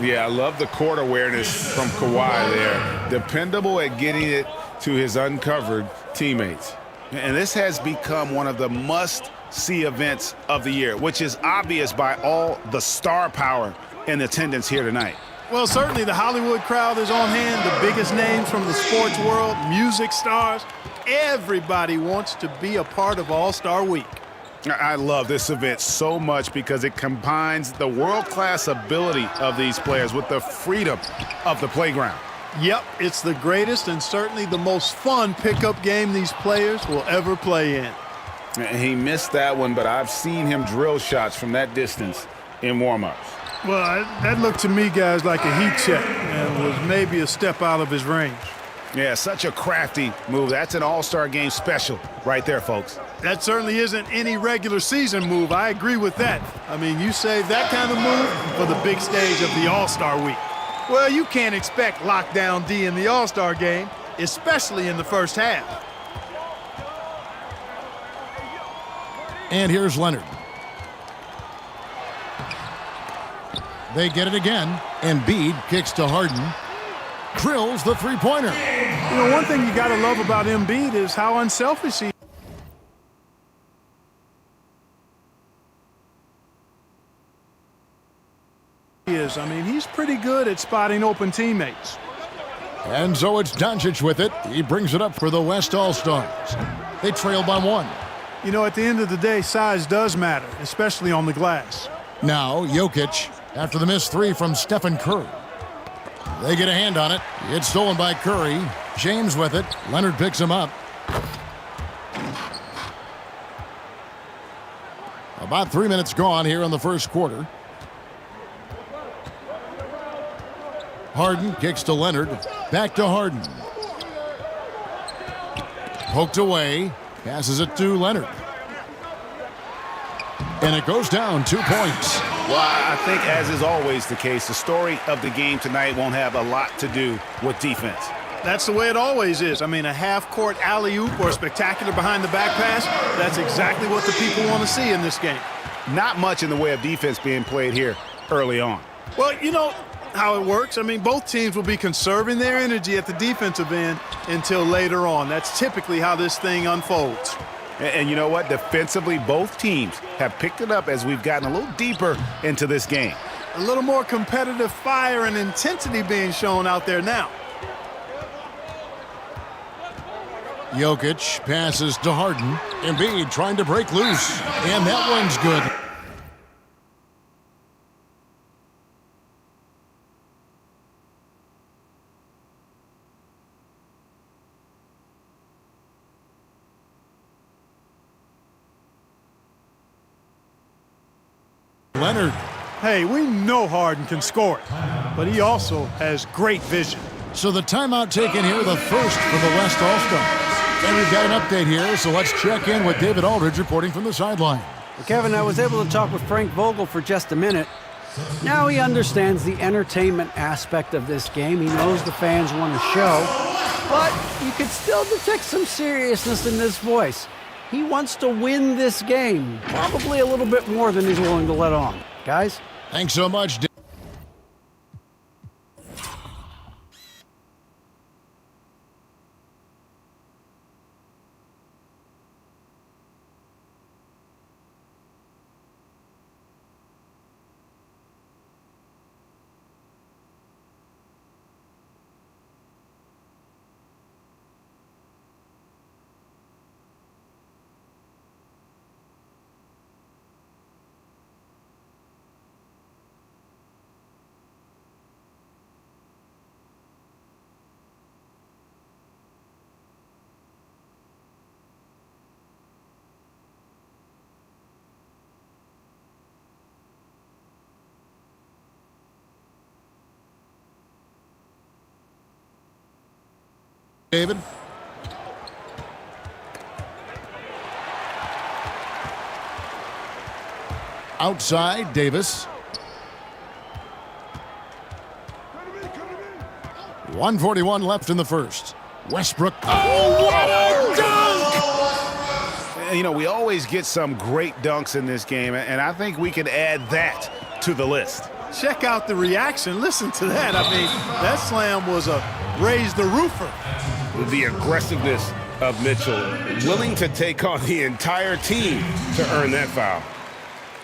Yeah, I love the court awareness from Kawhi there. Dependable at getting it to his uncovered teammates. And this has become one of the must-see events of the year, which is obvious by all the star power in attendance here tonight. Well, certainly the Hollywood crowd is on hand, the biggest names from the sports world, music stars. Everybody wants to be a part of All-Star Week. I love this event so much because it combines the world-class ability of these players with the freedom of the playground. Yep, it's the greatest and certainly the most fun pickup game these players will ever play in. He missed that one, but I've seen him drill shots from that distance in warm-ups. Well, that looked to me, guys, like a heat check and was maybe a step out of his range. Yeah, such a crafty move. That's an All-Star Game special right there, folks. That certainly isn't any regular season move. I agree with that. I mean, you save that kind of move for the big stage of the All-Star Week. Well, you can't expect lockdown D in the All-Star Game, especially in the first half. And here's Leonard. They get it again. Embiid kicks to Harden. Drills the three-pointer. You know, one thing you got to love about Embiid is how unselfish he is. I mean, he's pretty good at spotting open teammates. And so it's Doncic with it. He brings it up for the West All-Stars. They trail by one. You know, at the end of the day, size does matter, especially on the glass. Now, Jokic, after the missed three from Stephen Curry. They get a hand on it. It's stolen by Curry. James with it. Leonard picks him up. About 3 minutes gone here in the first quarter. Harden kicks to Leonard. Back to Harden. Poked away. Passes it to Leonard. And it goes down 2 points. Well, I think, as is always the case, the story of the game tonight won't have a lot to do with defense. That's the way it always is. I mean, a half-court alley-oop or a spectacular behind-the-back pass, that's exactly what the people want to see in this game. Not much in the way of defense being played here early on. Well, you know how it works. I mean, both teams will be conserving their energy at the defensive end until later on. That's typically how this thing unfolds. And you know what? Defensively, both teams have picked it up as we've gotten a little deeper into this game. A little more competitive fire and intensity being shown out there now. Jokic passes to Harden. Embiid trying to break loose. And that one's good. Leonard. Hey, we know Harden can score it, but he also has great vision. So the timeout taken here, the first for the West All-Stars. And we've got an update here, so let's check in with David Aldridge reporting from the sideline. Well, Kevin, I was able to talk with Frank Vogel for just a minute. Now he understands the entertainment aspect of this game. He knows the fans want a show, but you could still detect some seriousness in this voice. He wants to win this game, probably a little bit more than he's willing to let on. Guys? Thanks so much, David. David. Outside, Davis. 1:41 left in the first. Westbrook. Oh, what a dunk! You know, we always get some great dunks in this game, and I think we can add that to the list. Check out the reaction. Listen to that. I mean, that slam was a raise the roofer. The aggressiveness of Mitchell, willing to take on the entire team to earn that foul.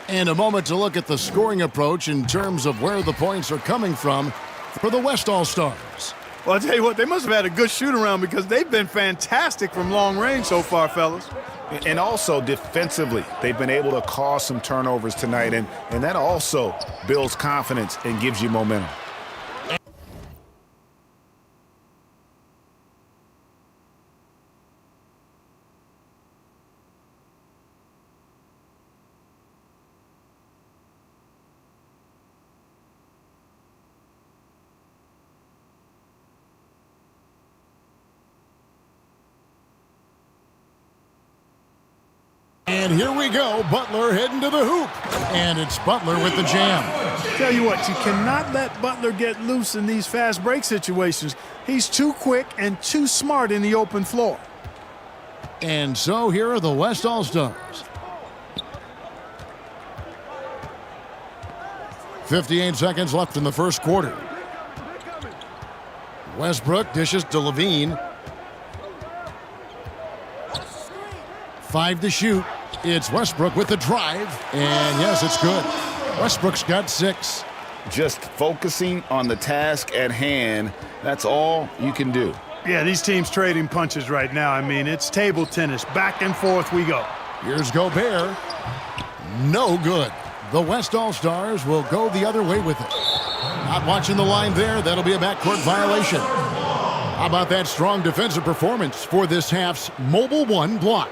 And a moment to look at the scoring approach in terms of where the points are coming from for the West All-Stars. Well, I'll tell you what, they must have had a good shoot-around because they've been fantastic from long range so far, fellas. And also defensively, they've been able to cause some turnovers tonight, and that also builds confidence and gives you momentum. And here we go, Butler heading to the hoop. And it's Butler with the jam. Tell you what, you cannot let Butler get loose in these fast break situations. He's too quick and too smart in the open floor. And so here are the West All-Stars. 58 seconds left in the first quarter. Westbrook dishes to Levine. 5 to shoot. It's Westbrook with the drive. And yes, it's good. Westbrook's got 6. Just focusing on the task at hand, that's all you can do. Yeah, these teams trading punches right now. I mean, it's table tennis. Back and forth we go. Here's Gobert. No good. The West All-Stars will go the other way with it. Not watching the line there. That'll be a backcourt violation. How about that strong defensive performance for this half's Mobile One block?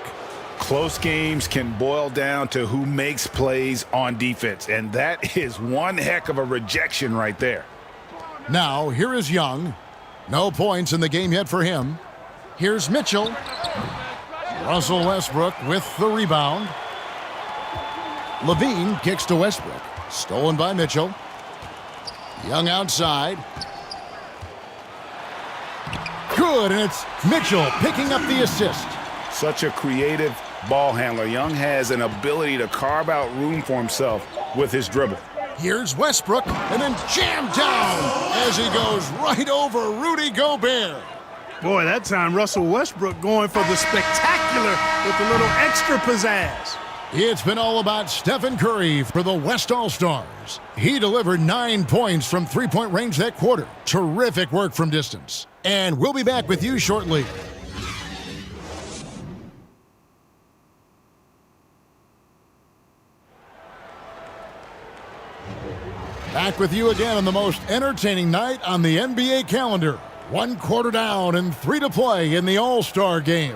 Close games can boil down to who makes plays on defense, and that is one heck of a rejection right there. Now, here is Young. No points in the game yet for him. Here's Mitchell. Russell Westbrook with the rebound. Levine kicks to Westbrook. Stolen by Mitchell. Young outside. Good, and it's Mitchell picking up the assist. Such a creative ball handler. Young has an ability to carve out room for himself with his dribble. Here's Westbrook, and then jammed down as he goes right over Rudy Gobert. Boy, that time Russell Westbrook going for the spectacular with a little extra pizzazz. It's been all about Stephen Curry for the West All-Stars. He delivered 9 points from three-point range that quarter. Terrific work from distance. And we'll be back with you shortly. Back with you again on the most entertaining night on the NBA calendar. 1 quarter down and 3 to play in the All-Star game.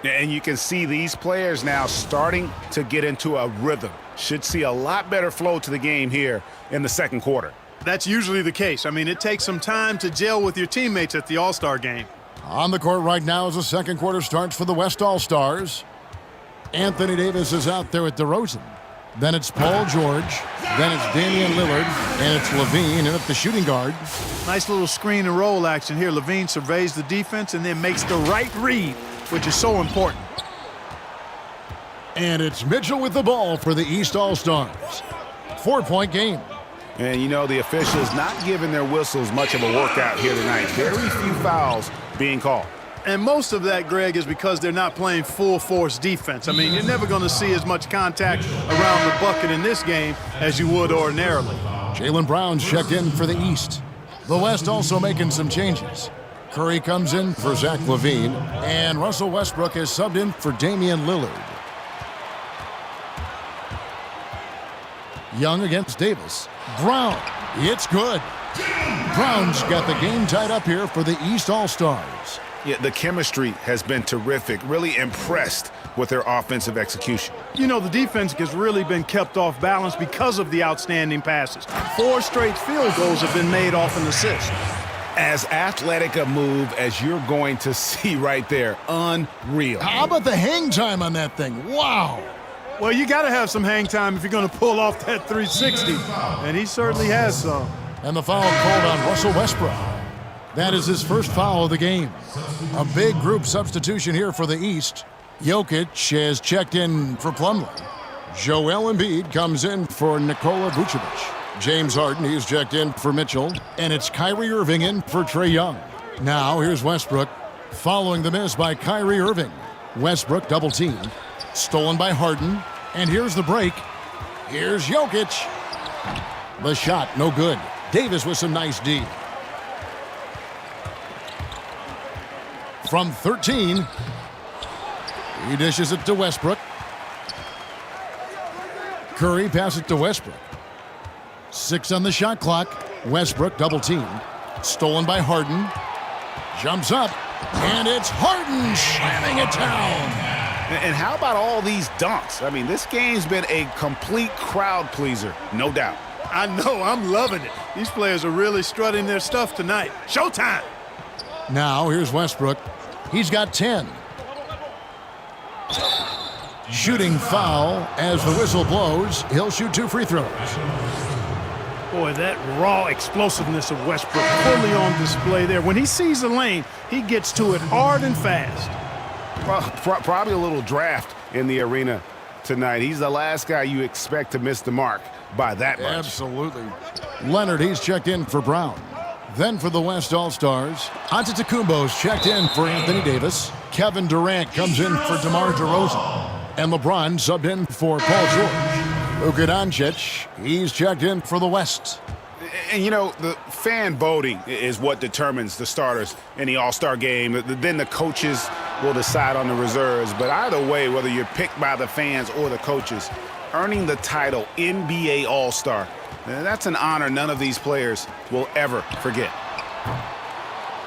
And you can see these players now starting to get into a rhythm. should see a lot better flow to the game here in the second quarter. That's usually the case. I mean, it takes some time to gel with your teammates at the All-Star game. On the court right now as the second quarter starts for the West All-Stars. Anthony Davis is out there with DeRozan. Then it's Paul George. Then it's Damian Lillard. And it's LaVine in at the shooting guard. Nice little screen and roll action here. LaVine surveys the defense and then makes the right read, which is so important. And it's Mitchell with the ball for the East All-Stars. 4-point game. And you know, the officials not giving their whistles much of a workout here tonight. Very few fouls being called. And most of that, Greg, is because they're not playing full-force defense. I mean, you're never going to see as much contact around the bucket in this game as you would ordinarily. Jaylen Brown's checked in for the East. The West also making some changes. Curry comes in for Zach LaVine, and Russell Westbrook is subbed in for Damian Lillard. Young against Davis. Brown, it's good. Brown's got the game tied up here for the East All-Stars. Yeah, the chemistry has been terrific. Really impressed with their offensive execution. You know, the defense has really been kept off balance because of the outstanding passes. 4 straight field goals have been made off an assist. As athletic a move as you're going to see right there. Unreal. How about the hang time on that thing? Wow. Well, you got to have some hang time if you're going to pull off that 360, and he certainly has some. And the foul called on Russell Westbrook. That is his first foul of the game. A big group substitution here for the East. Jokic has checked in for Plumlee. Joel Embiid comes in for Nikola Vucevic. James Harden, he's checked in for Mitchell. And it's Kyrie Irving in for Trae Young. Now here's Westbrook following the miss by Kyrie Irving. Westbrook double teamed. Stolen by Harden. And here's the break. Here's Jokic. The shot, no good. Davis with some nice D. From 13, he dishes it to Westbrook. Curry passes it to Westbrook. 6 on the shot clock. Westbrook double teamed. Stolen by Harden. Jumps up, and it's Harden slamming it down. And how about all these dunks? I mean, this game's been a complete crowd pleaser, no doubt. I know, I'm loving it. These players are really strutting their stuff tonight. Showtime! Now here's Westbrook. He's got 10. Shooting foul as the whistle blows. He'll shoot 2 free throws. Boy, that raw explosiveness of Westbrook fully on display there. When he sees a lane, he gets to it hard and fast. Probably a little draft in the arena tonight. He's the last guy you expect to miss the mark by that much. Absolutely. Leonard, he's checked in for Brown. Then for the West All-Stars, Antetokounmpo's checked in for Anthony Davis. Kevin Durant comes in for DeMar DeRozan. And LeBron subbed in for Paul George. Luka Doncic, he's checked in for the West. And, you know, the fan voting is what determines the starters in the All-Star game. Then the coaches will decide on the reserves. But either way, whether you're picked by the fans or the coaches, earning the title NBA All-Star, that's an honor none of these players will ever forget.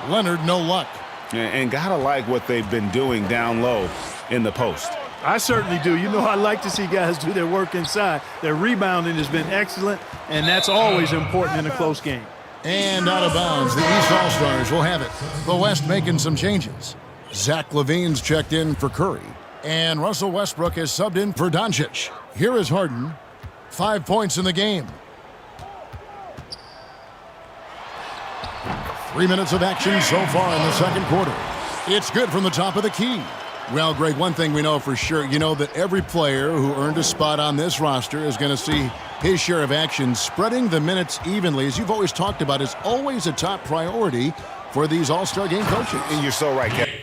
Leonard, no luck. And gotta like what they've been doing down low in the post. I certainly do. You know, I like to see guys do their work inside. Their rebounding has been excellent, and that's always important in a close game. And out of bounds, the East All-Stars will have it. The West making some changes. Zach LaVine's checked in for Curry. And Russell Westbrook is subbed in for Doncic. Here is Harden. 5 points in the game. 3 minutes of action so far in the second quarter. It's good from the top of the key. Well, Greg, one thing we know for sure, you know that every player who earned a spot on this roster is going to see his share of action. Spreading the minutes evenly, as you've always talked about, is always a top priority for these All-Star game coaches. And you're so right, Kevin.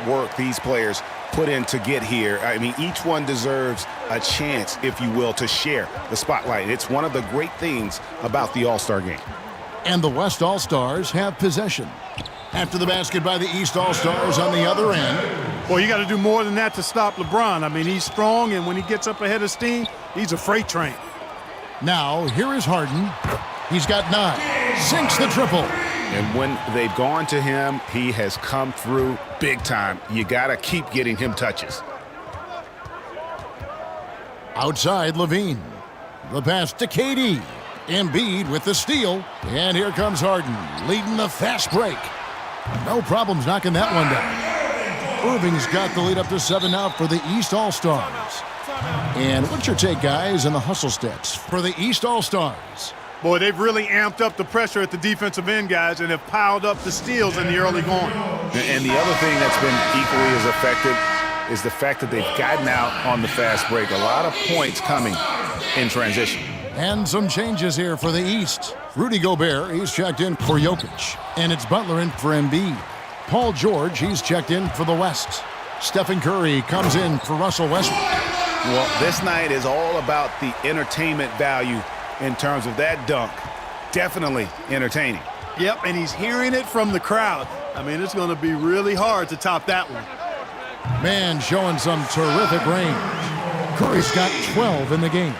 work these players put in to get here. I mean, each one deserves a chance, if you will, to share the spotlight. It's one of the great things about the All-Star game. And the West All-Stars have possession. After the basket by the East All-Stars on the other end. Boy, you got to do more than that to stop LeBron. I mean, he's strong, and when he gets up ahead of steam, he's a freight train. Now, here is Harden. He's got 9. Sinks the triple. And when they've gone to him, he has come through big time. You got to keep getting him touches. Outside, Levine. The pass to KD. Embiid with the steal. And here comes Harden, leading the fast break. No problems knocking that one down. Irving's got the lead up to 7 now for the East All-Stars. And what's your take, guys, on the hustle stats for the East All-Stars? Boy, they've really amped up the pressure at the defensive end, guys, and have piled up the steals in the early going. And the other thing that's been equally as effective is the fact that they've gotten out on the fast break. A lot of points coming in transition. And some changes here for the East. Rudy Gobert, he's checked in for Jokic. And it's Butler in for Embiid. Paul George, he's checked in for the West. Stephen Curry comes in for Russell Westbrook. Well, this night is all about the entertainment value in terms of that dunk. Definitely entertaining. Yep, and he's hearing it from the crowd. I mean, it's going to be really hard to top that one. Man showing some terrific range. Curry's got 12 in the game.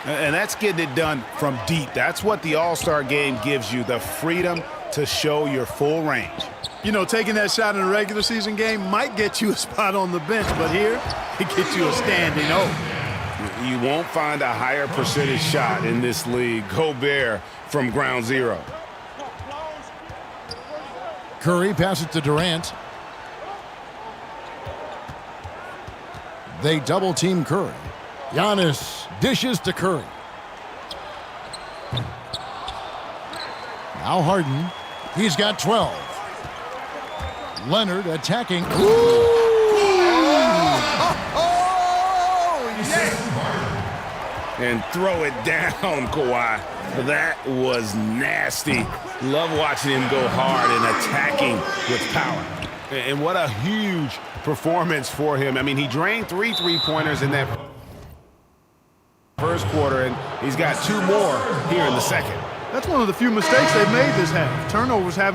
And that's getting it done from deep. That's what the All-Star game gives you, the freedom to show your full range. You know, taking that shot in a regular season game might get you a spot on the bench, but here, it gets you a standing O. You won't find a higher percentage shot in this league. Gobert from ground zero. Curry passes to Durant. They double-team Curry. Giannis dishes to Curry. Now Harden. He's got 12. Leonard attacking. And throw it down, Kawhi. That was nasty. Love watching him go hard and attacking with power. And what a huge performance for him. I mean, he drained 3 3-pointers in that first quarter, and he's got 2 more here in the second. That's one of the few mistakes they've made this half. Turnovers haven't